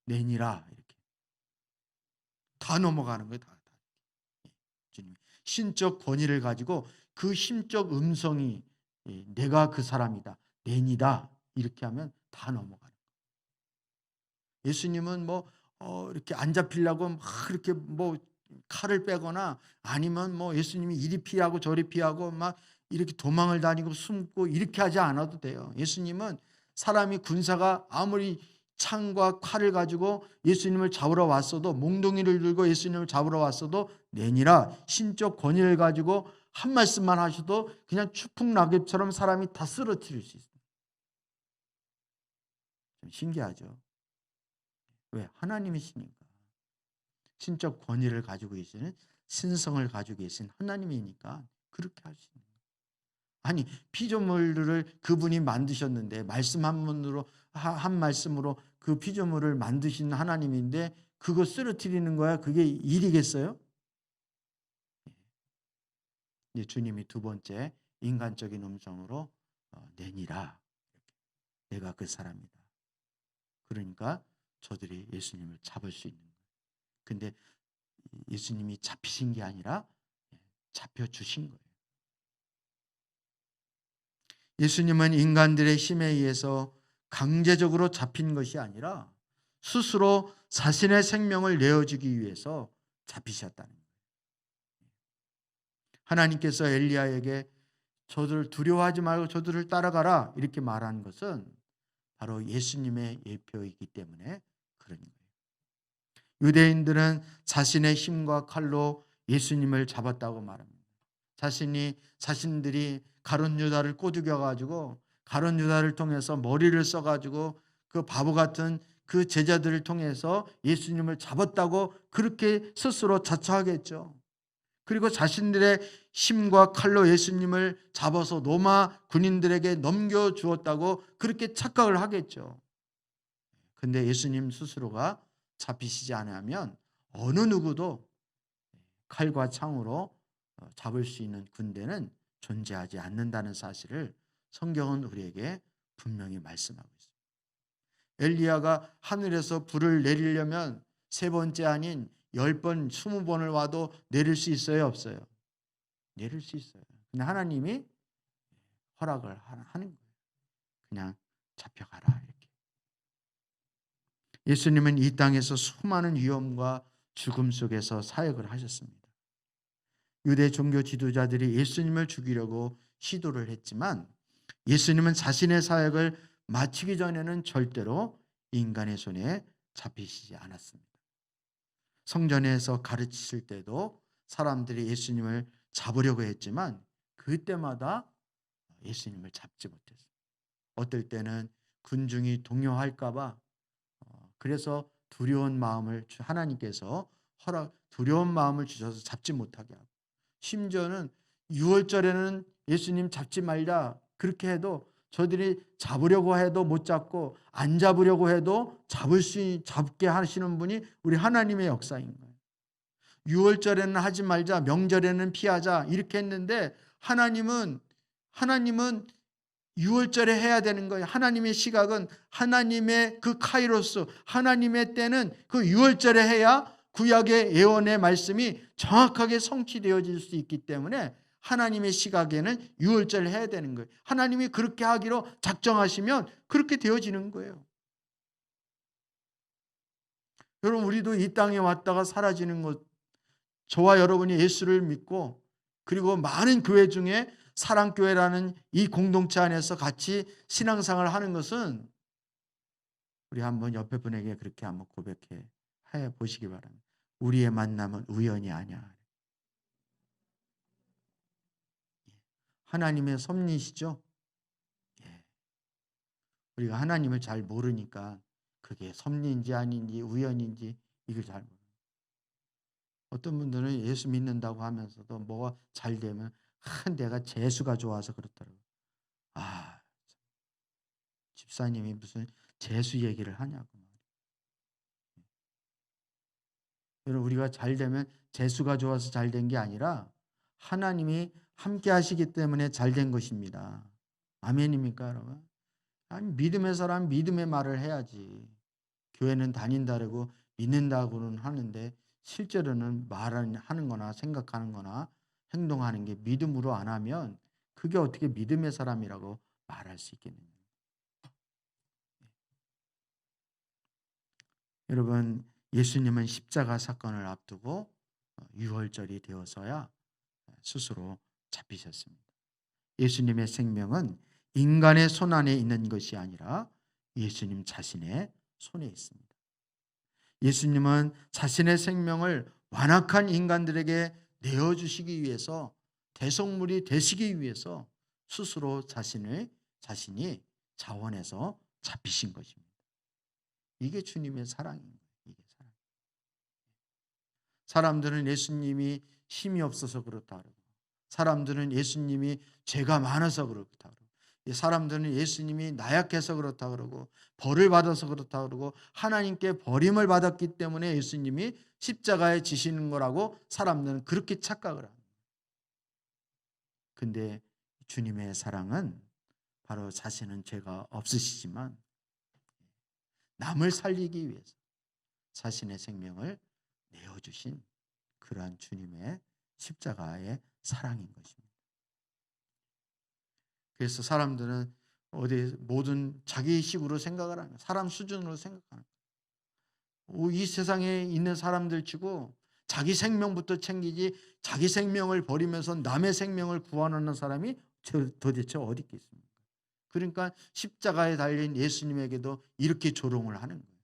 내니라 이렇게 다 넘어가는 거예요. 다. 주님 신적 권위를 가지고 그 신적 음성이 내가 그 사람이다. 내니다. 이렇게 하면 다 넘어가는 거예요. 예수님은 이렇게 안 잡히려고 막 이렇게 칼을 빼거나 아니면 예수님이 이리 피하고 저리 피하고 막 이렇게 도망을 다니고 숨고 이렇게 하지 않아도 돼요. 예수님은 사람이 군사가 아무리 창과 칼을 가지고 예수님을 잡으러 왔어도 몽둥이를 들고 예수님을 잡으러 왔어도 내니라 신적 권위를 가지고 한 말씀만 하셔도 그냥 추풍 낙엽처럼 사람이 다 쓰러뜨릴 수 있어요. 좀 신기하죠. 왜? 하나님이시니까. 신적 권위를 가지고 계시는 신성을 가지고 계신 하나님이니까 그렇게 할 수 있는 거예요. 아니 피조물들을 그분이 만드셨는데 말씀 한 말씀으로 그 피조물을 만드신 하나님인데 그거 쓰러뜨리는 거야. 그게 일이겠어요? 이제 주님이 두 번째 인간적인 음성으로 내니라. 내가 그 사람이다. 그러니까 저들이 예수님을 잡을 수 있는 거예요. 근데 예수님이 잡히신 게 아니라 잡혀주신 거예요. 예수님은 인간들의 힘에 의해서 강제적으로 잡힌 것이 아니라 스스로 자신의 생명을 내어주기 위해서 잡히셨다는 거예요. 하나님께서 엘리야에게 저들을 두려워하지 말고 저들을 따라가라 이렇게 말한 것은 바로 예수님의 예표이기 때문에 그런 거예요. 유대인들은 자신의 힘과 칼로 예수님을 잡았다고 말합니다. 자신들이 가룟 유다를 꼬드겨 가지고 가룟 유다를 통해서 머리를 써 가지고 그 바보 같은 그 제자들을 통해서 예수님을 잡았다고 그렇게 스스로 자처하겠죠. 그리고 자신들의 힘과 칼로 예수님을 잡아서 로마 군인들에게 넘겨 주었다고 그렇게 착각을 하겠죠. 근데 예수님 스스로가 잡히시지 않으면 어느 누구도 칼과 창으로 잡을 수 있는 군대는 존재하지 않는다는 사실을 성경은 우리에게 분명히 말씀하고 있습니다. 엘리야가 하늘에서 불을 내리려면 세 번째 아닌 10번, 20번을 와도 내릴 수 있어요, 없어요? 내릴 수 있어요. 근데 하나님이 허락을 하는 거예요. 그냥 잡혀가라 이렇게. 예수님은 이 땅에서 수많은 위험과 죽음 속에서 사역을 하셨습니다. 유대 종교 지도자들이 예수님을 죽이려고 시도를 했지만 예수님은 자신의 사역을 마치기 전에는 절대로 인간의 손에 잡히시지 않았습니다. 성전에서 가르치실 때도 사람들이 예수님을 잡으려고 했지만 그때마다 예수님을 잡지 못했어요. 어떨 때는 군중이 동요할까 봐 그래서 두려운 마음을 하나님께서 두려운 마음을 주셔서 잡지 못하게 하고 심지어는 6월절에는 예수님 잡지 말자 그렇게 해도 저들이 잡으려고 해도 못 잡고 안 잡으려고 해도 잡게 하시는 분이 우리 하나님의 역사인 거예요. 6월절에는 하지 말자 명절에는 피하자 이렇게 했는데 하나님은 6월절에 해야 되는 거예요. 하나님의 시각은 하나님의 그 카이로스 하나님의 때는 그 6월절에 해야 구약의 예언의 말씀이 정확하게 성취되어질 수 있기 때문에 하나님의 시각에는 6월절을 해야 되는 거예요. 하나님이 그렇게 하기로 작정하시면 그렇게 되어지는 거예요. 여러분 우리도 이 땅에 왔다가 사라지는 것 저와 여러분이 예수를 믿고 그리고 많은 교회 중에 사랑교회라는 이 공동체 안에서 같이 신앙생활을 하는 것은 우리 한번 옆에 분에게 그렇게 한번 고백해 보시기 바랍니다. 우리의 만남은 우연이 아니야. 하나님의 섭리시죠. 예. 우리가 하나님을 잘 모르니까 그게 섭리인지 아닌지 우연인지 이걸 잘 모르요. 어떤 분들은 예수 믿는다고 하면서도 뭐가 잘 되면 내가 재수가 좋아서 그렇더라고요. 아, 집사님이 무슨 재수 얘기를 하냐고. 여러분, 우리가 잘 되면 재수가 좋아서 잘 된 게 아니라 하나님이 함께 하시기 때문에 잘 된 것입니다. 아멘입니까, 여러분? 아니, 믿음의 사람 믿음의 말을 해야지. 교회는 다닌다고 믿는다고는 하는데 실제로는 말하는 거나 생각하는 거나 행동하는 게 믿음으로 안 하면 그게 어떻게 믿음의 사람이라고 말할 수 있겠느냐. 여러분, 예수님은 십자가 사건을 앞두고 유월절이 되어서야 스스로 잡히셨습니다. 예수님의 생명은 인간의 손 안에 있는 것이 아니라 예수님 자신의 손에 있습니다. 예수님은 자신의 생명을 완악한 인간들에게 내어주시기 위해서, 대속물이 되시기 위해서 스스로 자신이 자원해서 잡히신 것입니다. 이게 주님의 사랑입니다. 이게 사랑. 사람들은 예수님이 힘이 없어서 그렇다 그러고, 사람들은 예수님이 죄가 많아서 그렇다 그러고, 사람들은 예수님이 나약해서 그렇다 그러고, 벌을 받아서 그렇다 그러고, 하나님께 버림을 받았기 때문에 예수님이 십자가에 지시는 거라고 사람들은 그렇게 착각을 합니다. 근데 주님의 사랑은 바로 자신은 죄가 없으시지만 남을 살리기 위해서 자신의 생명을 내어주신 그러한 주님의 십자가의 사랑인 것입니다. 그래서 사람들은 모든 자기식으로 생각을 하는, 사람 수준으로 생각하는 거예요. 이 세상에 있는 사람들 치고 자기 생명부터 챙기지 자기 생명을 버리면서 남의 생명을 구원하는 사람이 도대체 어디 있겠습니까? 그러니까 십자가에 달린 예수님에게도 이렇게 조롱을 하는 거예요.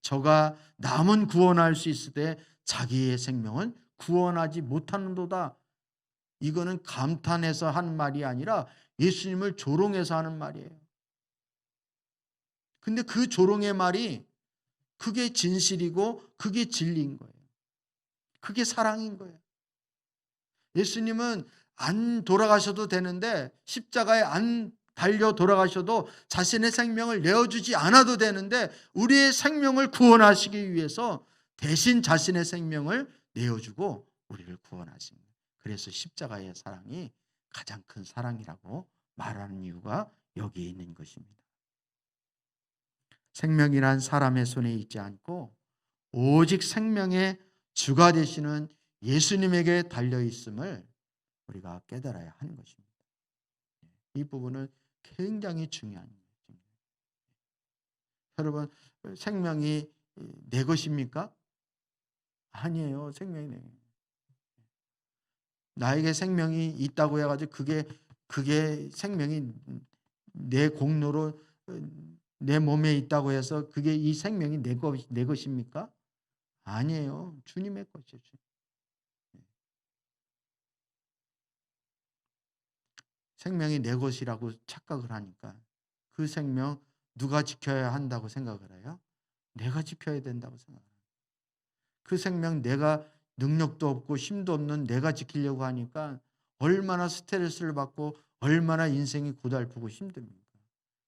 저가 남은 구원할 수 있을 때 자기의 생명은 구원하지 못하는도다. 이거는 감탄해서 한 말이 아니라 예수님을 조롱해서 하는 말이에요. 근데 그 조롱의 말이 그게 진실이고 그게 진리인 거예요. 그게 사랑인 거예요. 예수님은 안 돌아가셔도 되는데, 십자가에 안 달려 돌아가셔도 자신의 생명을 내어주지 않아도 되는데 우리의 생명을 구원하시기 위해서 대신 자신의 생명을 내어주고 우리를 구원하신 거예요. 그래서 십자가의 사랑이 가장 큰 사랑이라고 말하는 이유가 여기에 있는 것입니다. 생명이란 사람의 손에 있지 않고 오직 생명의 주가 되시는 예수님에게 달려 있음을 우리가 깨달아야 하는 것입니다. 이 부분은 굉장히 중요한 거예요. 여러분, 생명이 내 것입니까? 아니에요. 생명이 내. 나에게 생명이 있다고 해가지고 그게 생명이 내 공로로 내 몸에 있다고 해서 그게 이 생명이 내 것입니까? 아니에요. 주님의 것이죠. 생명이 내 것이라고 착각을 하니까 그 생명 누가 지켜야 한다고 생각을 해요? 내가 지켜야 된다고 생각해요. 그 생명 내가 능력도 없고 힘도 없는 내가 지키려고 하니까 얼마나 스트레스를 받고 얼마나 인생이 고달프고 힘듭니까?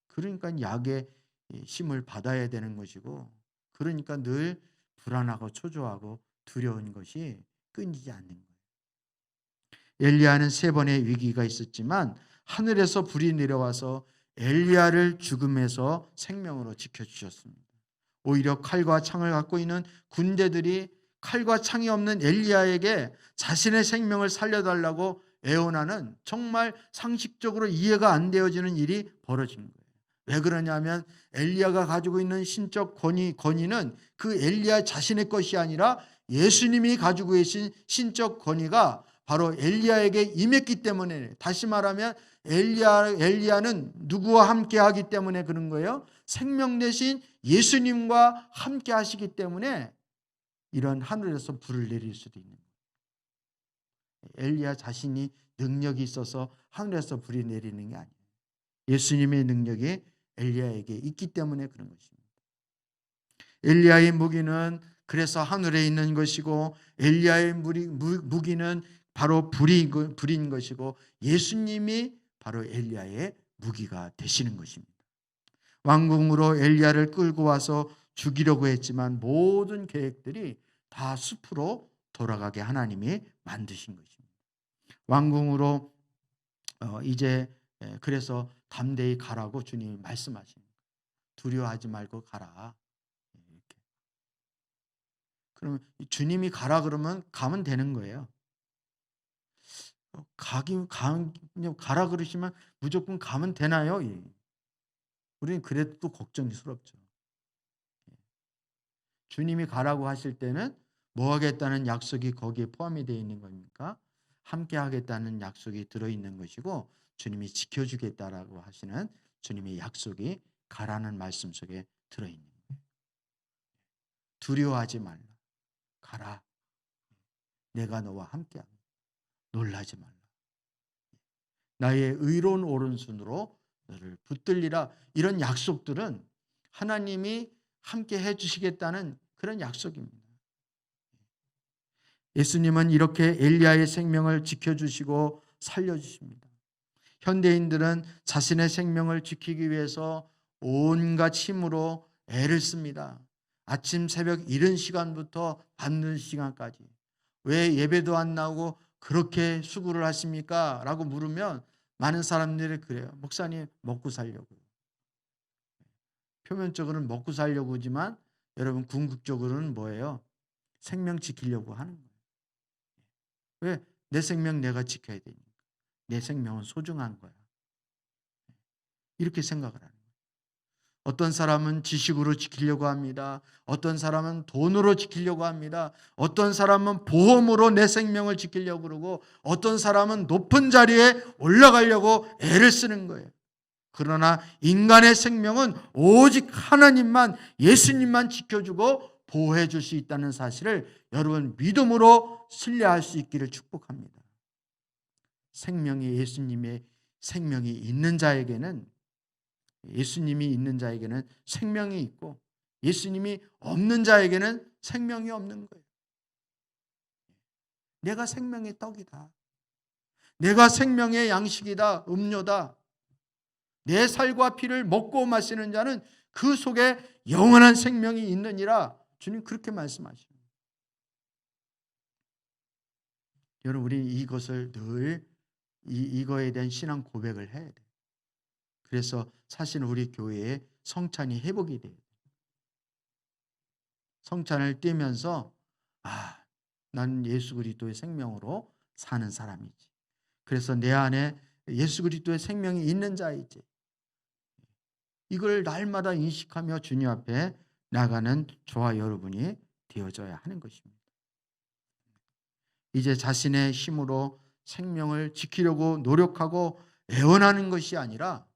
그러니까 약의 힘을 받아야 되는 것이고, 그러니까 늘 불안하고 초조하고 두려운 것이 끊이지 않는 거예요. 엘리야는 3번의 위기가 있었지만 하늘에서 불이 내려와서 엘리야를 죽음에서 생명으로 지켜주셨습니다. 오히려 칼과 창을 갖고 있는 군대들이 칼과 창이 없는 엘리야에게 자신의 생명을 살려달라고 애원하는, 정말 상식적으로 이해가 안 되어지는 일이 벌어진 거예요. 왜 그러냐면 엘리야가 가지고 있는 신적 권위는 그 엘리야 자신의 것이 아니라 예수님이 가지고 계신 신적 권위가 바로 엘리야에게 임했기 때문에, 다시 말하면 엘리야는 누구와 함께 하기 때문에 그런 거예요? 생명 대신 예수님과 함께 하시기 때문에 이런 하늘에서 불을 내릴 수도 있는 거예요. 엘리야 자신이 능력이 있어서 하늘에서 불이 내리는 게 아니에요. 예수님의 능력이 엘리야에게 있기 때문에 그런 것입니다. 엘리야의 무기는 그래서 하늘에 있는 것이고 엘리야의 무기는 바로 불인 것이고 예수님이 바로 엘리야의 무기가 되시는 것입니다. 왕궁으로 엘리야를 끌고 와서 죽이려고 했지만 모든 계획들이 다 숲으로 돌아가게 하나님이 만드신 것입니다. 왕궁으로 이제 그래서 담대히 가라고 주님이 말씀하십니다. 두려워하지 말고 가라. 이렇게. 그러면 주님이 가라 그러면 가면 되는 거예요. 가라 그러시면 무조건 가면 되나요? 우리는 그래도 또 걱정스럽죠. 주님이 가라고 하실 때는 뭐 하겠다는 약속이 거기에 포함이 되어 있는 겁니까? 함께 하겠다는 약속이 들어있는 것이고 주님이 지켜주겠다라고 하시는 주님의 약속이 가라는 말씀 속에 들어있는 거예요. 두려워하지 말라. 가라. 내가 너와 함께하며 놀라지 말라. 나의 의로운 오른손으로 너를 붙들리라. 이런 약속들은 하나님이 함께 해주시겠다는 그런 약속입니다. 예수님은 이렇게 엘리야의 생명을 지켜주시고 살려주십니다. 현대인들은 자신의 생명을 지키기 위해서 온갖 힘으로 애를 씁니다. 아침 새벽 이른 시간부터 밤늦은 시간까지. 왜 예배도 안 나오고 그렇게 수고를 하십니까? 라고 물으면 많은 사람들이 그래요. 목사님 먹고 살려고요. 표면적으로는 먹고 살려고 하지만 여러분 궁극적으로는 뭐예요? 생명 지키려고 하는 거예요. 왜? 내 생명 내가 지켜야 되니까. 내 생명은 소중한 거야. 이렇게 생각을 하는 거예요. 어떤 사람은 지식으로 지키려고 합니다. 어떤 사람은 돈으로 지키려고 합니다. 어떤 사람은 보험으로 내 생명을 지키려고 그러고 어떤 사람은 높은 자리에 올라가려고 애를 쓰는 거예요. 그러나 인간의 생명은 오직 하나님만, 예수님만 지켜주고 보호해 줄 수 있다는 사실을 여러분 믿음으로 신뢰할 수 있기를 축복합니다. 생명이 예수님의 생명이 있는 자에게는 예수님이 있는 자에게는 생명이 있고 예수님이 없는 자에게는 생명이 없는 거예요. 내가 생명의 떡이다. 내가 생명의 양식이다. 음료다. 내 살과 피를 먹고 마시는 자는 그 속에 영원한 생명이 있느니라. 주님 그렇게 말씀하십니다. 여러분 우리 이것을 늘 이거에 대한 신앙 고백을 해야 돼요. 그래서 사실 우리 교회에 성찬이 회복이 돼요. 성찬을 떼면서 나는 예수 그리스도의 생명으로 사는 사람이지. 그래서 내 안에 예수 그리스도의 생명이 있는 자이지. 이걸 날마다 인식하며 주님 앞에 나가는 저와 여러분이 되어져야 하는 것입니다. 이제 자신의 힘으로 생명을 지키려고 노력하고 애원하는 것이 아니라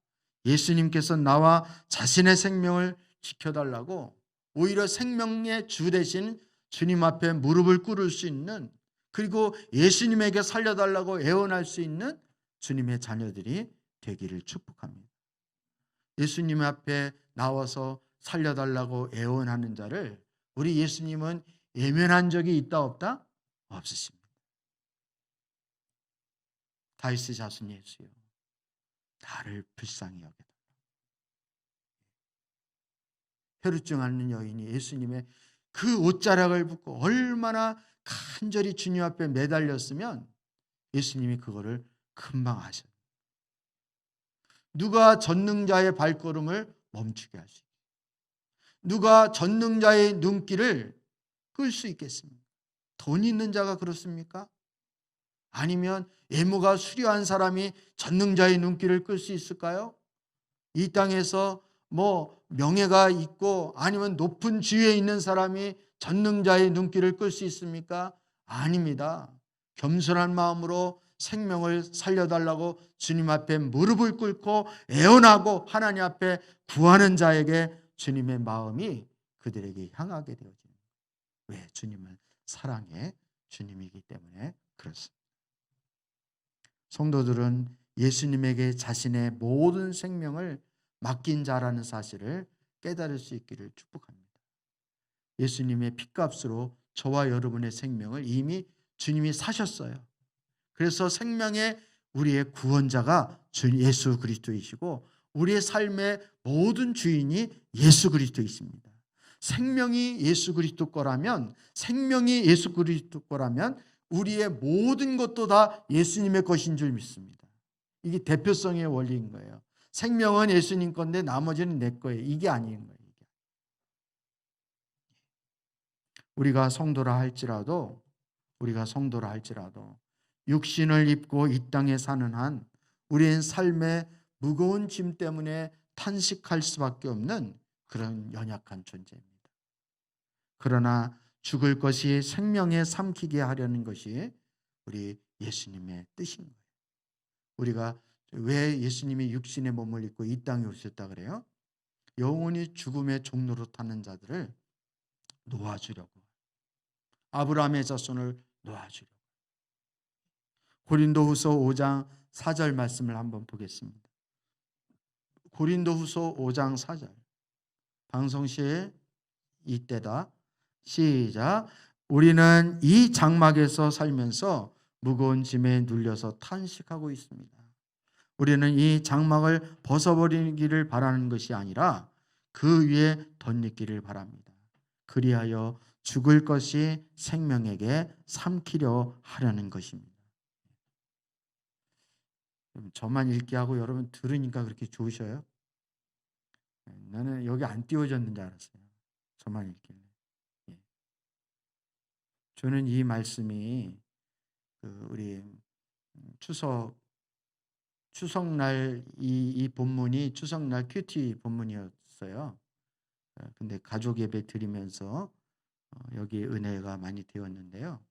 예수님께서 나와 자신의 생명을 지켜달라고 오히려 생명의 주 대신 주님 앞에 무릎을 꿇을 수 있는 그리고 예수님에게 살려달라고 애원할 수 있는 주님의 자녀들이 되기를 축복합니다. 예수님 앞에 나와서 살려달라고 애원하는 자를 우리 예수님은 예면한 적이 있다 없다? 없으십니다. 다윗의 자손 예수여 나를 불쌍히 여겨달라. 혈루증 앓는 여인이 예수님의 그 옷자락을 붙고 얼마나 간절히 주님 앞에 매달렸으면 예수님이 그거를 금방 하셔요. 누가 전능자의 발걸음을 멈추게 할 수 있어요? 누가 전능자의 눈길을 끌 수 있겠습니까? 돈 있는 자가 그렇습니까? 아니면 외모가 수려한 사람이 전능자의 눈길을 끌 수 있을까요? 이 땅에서 명예가 있고 아니면 높은 지위에 있는 사람이 전능자의 눈길을 끌 수 있습니까? 아닙니다. 겸손한 마음으로 생명을 살려달라고 주님 앞에 무릎을 꿇고 애원하고 하나님 앞에 구하는 자에게 주님의 마음이 그들에게 향하게 되어집니다. 왜? 주님은 사랑의 주님이기 때문에 그렇습니다. 성도들은 예수님에게 자신의 모든 생명을 맡긴 자라는 사실을 깨달을 수 있기를 축복합니다. 예수님의 핏값으로 저와 여러분의 생명을 이미 주님이 사셨어요. 그래서 생명의 우리의 구원자가 예수 그리스도이시고 우리의 삶의 모든 주인이 예수 그리스도이십니다. 생명이 예수 그리스도 거라면, 생명이 예수 그리스도 거라면 우리의 모든 것도 다 예수님의 것인 줄 믿습니다. 이게 대표성의 원리인 거예요. 생명은 예수님 건데 나머지는 내 거예요. 이게 아닌 거예요. 우리가 성도라 할지라도 육신을 입고 이 땅에 사는 한 우리의 삶의 무거운 짐 때문에 탄식할 수밖에 없는 그런 연약한 존재입니다. 그러나 죽을 것이 생명에 삼키게 하려는 것이 우리 예수님의 뜻인 거예요. 우리가 왜 예수님이 육신의 몸을 입고 이 땅에 오셨다 그래요? 영원히 죽음의 종로로 타는 자들을 놓아주려고, 아브라함의 자손을 놓아주려고. 고린도후서 5장 4절 말씀을 한번 보겠습니다. 고린도후서 5장 4절. 방송 시에 이때다. 시작. 우리는 이 장막에서 살면서 무거운 짐에 눌려서 탄식하고 있습니다. 우리는 이 장막을 벗어버리기를 바라는 것이 아니라 그 위에 덧입기를 바랍니다. 그리하여 죽을 것이 생명에게 삼키려 하려는 것입니다. 저만 읽게 하고 여러분 들으니까 그렇게 좋으셔요? 나는 여기 안 띄워졌는 줄 알았어요. 저만 읽길래. 저는 이 말씀이 우리 추석날 이 본문이 추석날 큐티 본문이었어요. 근데 가족 예배 드리면서 여기 은혜가 많이 되었는데요.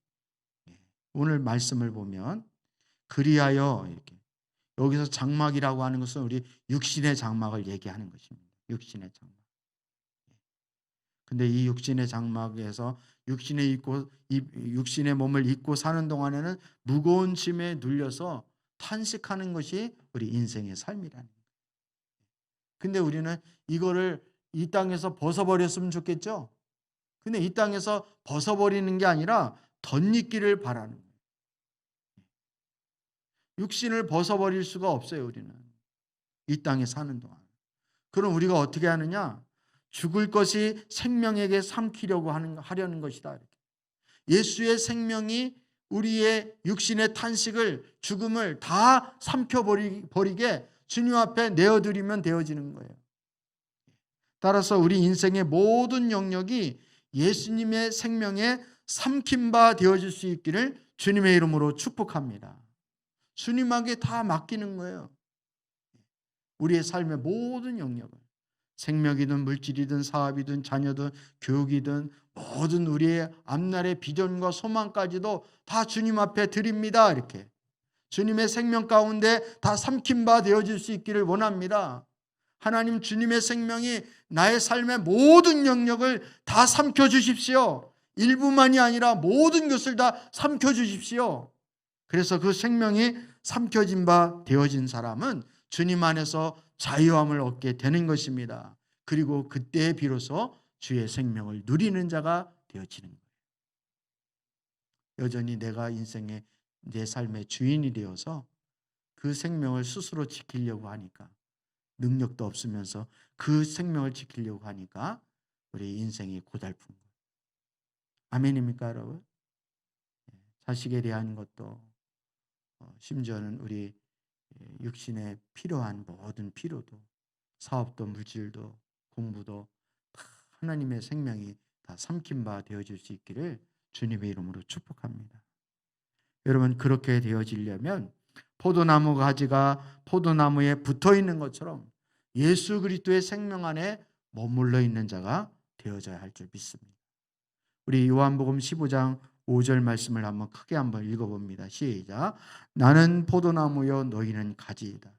오늘 말씀을 보면 그리하여 이렇게 여기서 장막이라고 하는 것은 우리 육신의 장막을 얘기하는 것입니다. 육신의 장막. 근데 이 육신의 장막에서 육신의 몸을 입고 사는 동안에는 무거운 짐에 눌려서 탄식하는 것이 우리 인생의 삶이라는 거예요. 근데 우리는 이거를 이 땅에서 벗어버렸으면 좋겠죠. 근데 이 땅에서 벗어버리는 게 아니라 덧입기를 바라는 거예요. 육신을 벗어버릴 수가 없어요. 우리는 이 땅에 사는 동안. 그럼 우리가 어떻게 하느냐? 죽을 것이 생명에게 삼키려고 하려는 것이다. 이렇게. 예수의 생명이 우리의 육신의 탄식을, 죽음을 다 삼켜버리게 주님 앞에 내어드리면 되어지는 거예요. 따라서 우리 인생의 모든 영역이 예수님의 생명에 삼킴바 되어질 수 있기를 주님의 이름으로 축복합니다. 주님에게 다 맡기는 거예요. 우리의 삶의 모든 영역을. 생명이든 물질이든 사업이든 자녀든 교육이든 모든 우리의 앞날의 비전과 소망까지도 다 주님 앞에 드립니다. 이렇게 주님의 생명 가운데 다 삼킨 바 되어질 수 있기를 원합니다. 하나님, 주님의 생명이 나의 삶의 모든 영역을 다 삼켜주십시오. 일부만이 아니라 모든 것을 다 삼켜주십시오. 그래서 그 생명이 삼켜진 바 되어진 사람은 주님 안에서 자유함을 얻게 되는 것입니다. 그리고 그때 비로소 주의 생명을 누리는 자가 되어지는 거예요. 여전히 내가 인생의 내 삶의 주인이 되어서 그 생명을 스스로 지키려고 하니까, 능력도 없으면서 그 생명을 지키려고 하니까 우리 인생이 고달픈 거예요. 아멘입니까, 여러분? 자식에 대한 것도 심지어는 우리 육신에 필요한 모든 필요도, 사업도, 물질도, 공부도 다 하나님의 생명이 다 삼킨 바 되어질 수 있기를 주님의 이름으로 축복합니다. 여러분, 그렇게 되어지려면 포도나무 가지가 포도나무에 붙어 있는 것처럼 예수 그리스도의 생명 안에 머물러 있는 자가 되어져야 할 줄 믿습니다. 우리 요한복음 15장 5절 말씀을 한번 읽어봅니다. 시작. 나는 포도나무요 너희는 가지이다.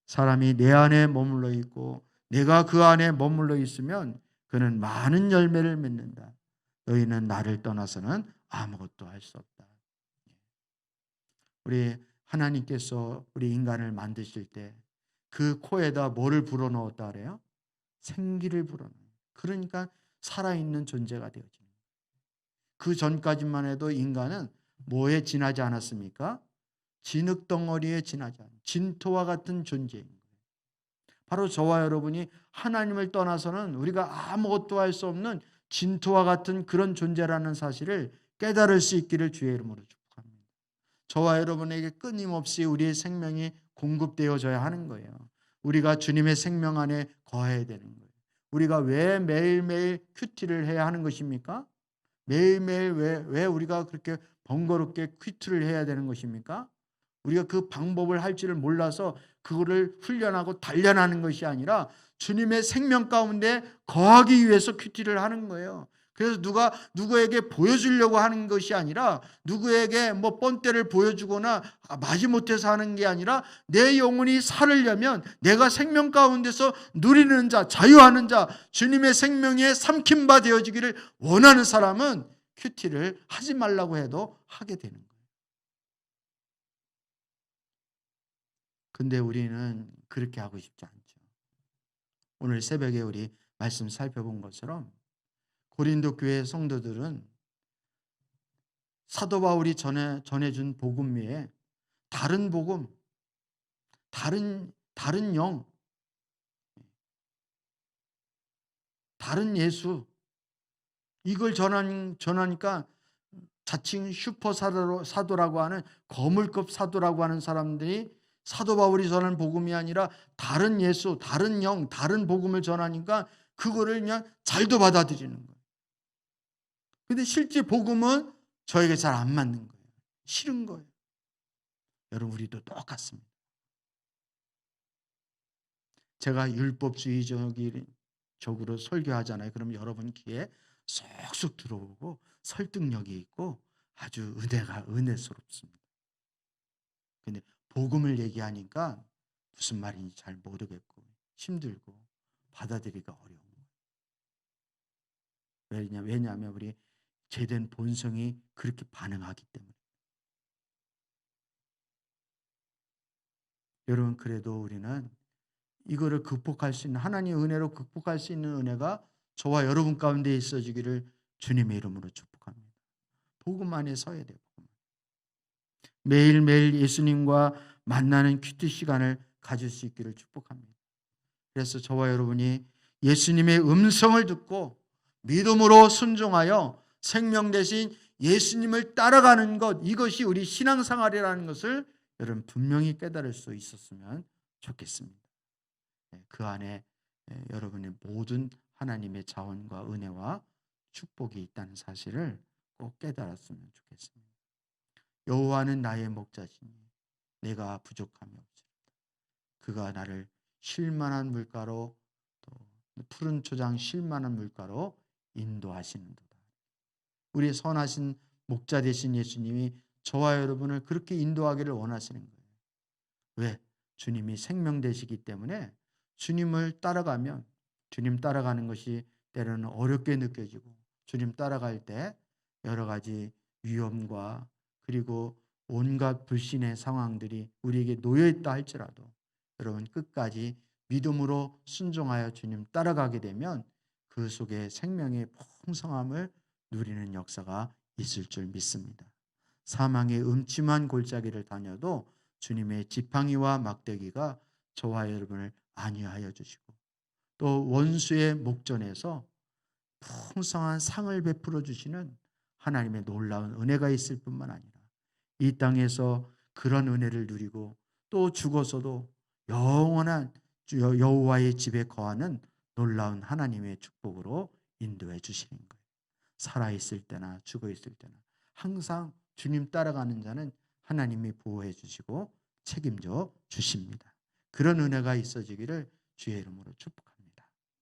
사람이 내 안에 머물러 있고 내가 그 안에 머물러 있으면 그는 많은 열매를 맺는다. 너희는 나를 떠나서는 아무것도 할 수 없다. 우리 하나님께서 우리 인간을 만드실 때 그 코에다 뭐를 불어넣었다 그래요? 생기를 불어넣어요. 그러니까 살아있는 존재가 되어지는 거예요. 그 전까지만 해도 인간은 뭐에 지나지 않았습니까? 진흙덩어리에 지나지 않은 진토와 같은 존재인 거예요. 바로 저와 여러분이 하나님을 떠나서는 우리가 아무것도 할 수 없는 진토와 같은 그런 존재라는 사실을 깨달을 수 있기를 주의 이름으로 축복합니다. 저와 여러분에게 끊임없이 우리의 생명이 공급되어져야 하는 거예요. 우리가 주님의 생명 안에 거해야 되는 거예요. 우리가 왜 매일매일 큐티를 해야 하는 것입니까? 매일매일 왜 우리가 그렇게 번거롭게 큐티를 해야 되는 것입니까? 우리가 그 방법을 할 줄을 몰라서 그거를 훈련하고 단련하는 것이 아니라 주님의 생명 가운데 거하기 위해서 큐티를 하는 거예요. 그래서 누가 누구에게 보여주려고 하는 것이 아니라 누구에게 뭐 뻔때를 보여주거나 마지못해서 하는 게 아니라 내 영혼이 살으려면 내가 생명 가운데서 누리는 자, 자유하는 자, 주님의 생명에 삼킨 바 되어지기를 원하는 사람은 큐티를 하지 말라고 해도 하게 되는 거예요. 근데 우리는 그렇게 하고 싶지 않죠. 오늘 새벽에 우리 말씀 살펴본 것처럼 고린도 교회 성도들은 사도 바울이 전해준 복음 외에 다른 복음, 다른 영, 다른 예수 이걸 전하니까 자칭 슈퍼 사도라고 하는 거물급 사도라고 하는 사람들이 사도 바울이 전하는 복음이 아니라 다른 예수, 다른 영, 다른 복음을 전하니까 그거를 그냥 잘도 받아들이는 거예요. 근데 실제 복음은 저에게 잘 안 맞는 거예요. 싫은 거예요. 여러분 우리도 똑같습니다. 제가 율법주의적으로 설교하잖아요. 그럼 여러분 귀에 쏙쏙 들어오고 설득력이 있고 아주 은혜스럽습니다. 근데 복음을 얘기하니까 무슨 말인지 잘 모르겠고 힘들고 받아들이기가 어려운 거예요. 왜냐하면 우리 죄된 본성이 그렇게 반응하기 때문에. 여러분 그래도 우리는 이거를 극복할 수 있는 하나님의 은혜로 극복할 수 있는 은혜가 저와 여러분 가운데 있어지기를 주님의 이름으로 축복합니다. 복음 안에 서야 돼요. 매일매일 예수님과 만나는 큐티 시간을 가질 수 있기를 축복합니다. 그래서 저와 여러분이 예수님의 음성을 듣고 믿음으로 순종하여 생명 대신 예수님을 따라가는 것, 이것이 우리 신앙생활이라는 것을 여러분 분명히 깨달을 수 있었으면 좋겠습니다. 그 안에 여러분의 모든 하나님의 자원과 은혜와 축복이 있다는 사실을 꼭 깨달았으면 좋겠습니다. 여호와는 나의 목자시니 내가 부족함이 없으리라. 그가 나를 쉴만한 물가로 또 푸른 초장 쉴만한 물가로 인도하시는도다. 우리 선하신 목자 되신 예수님이 저와 여러분을 그렇게 인도하기를 원하시는 거예요. 왜? 주님이 생명 되시기 때문에 주님을 따라가면 주님 따라가는 것이 때로는 어렵게 느껴지고 주님 따라갈 때 여러 가지 위험과 그리고 온갖 불신의 상황들이 우리에게 놓여 있다 할지라도 여러분 끝까지 믿음으로 순종하여 주님 따라가게 되면 그 속에 생명의 풍성함을 누리는 역사가 있을 줄 믿습니다. 사망의 음침한 골짜기를 다녀도 주님의 지팡이와 막대기가 저와 여러분을 안위하여 주시고 또 원수의 목전에서 풍성한 상을 베풀어 주시는 하나님의 놀라운 은혜가 있을 뿐만 아니라 이 땅에서 그런 은혜를 누리고 또 죽어서도 영원한 여호와의 집에 거하는 놀라운 하나님의 축복으로 인도해 주시는 거예요. 살아있을 때나 죽어있을 때나 항상 주님 따라가는 자는 하나님이 보호해 주시고 책임져 주십니다. 그런 은혜가 있어지기를 주의 이름으로 축복합니다.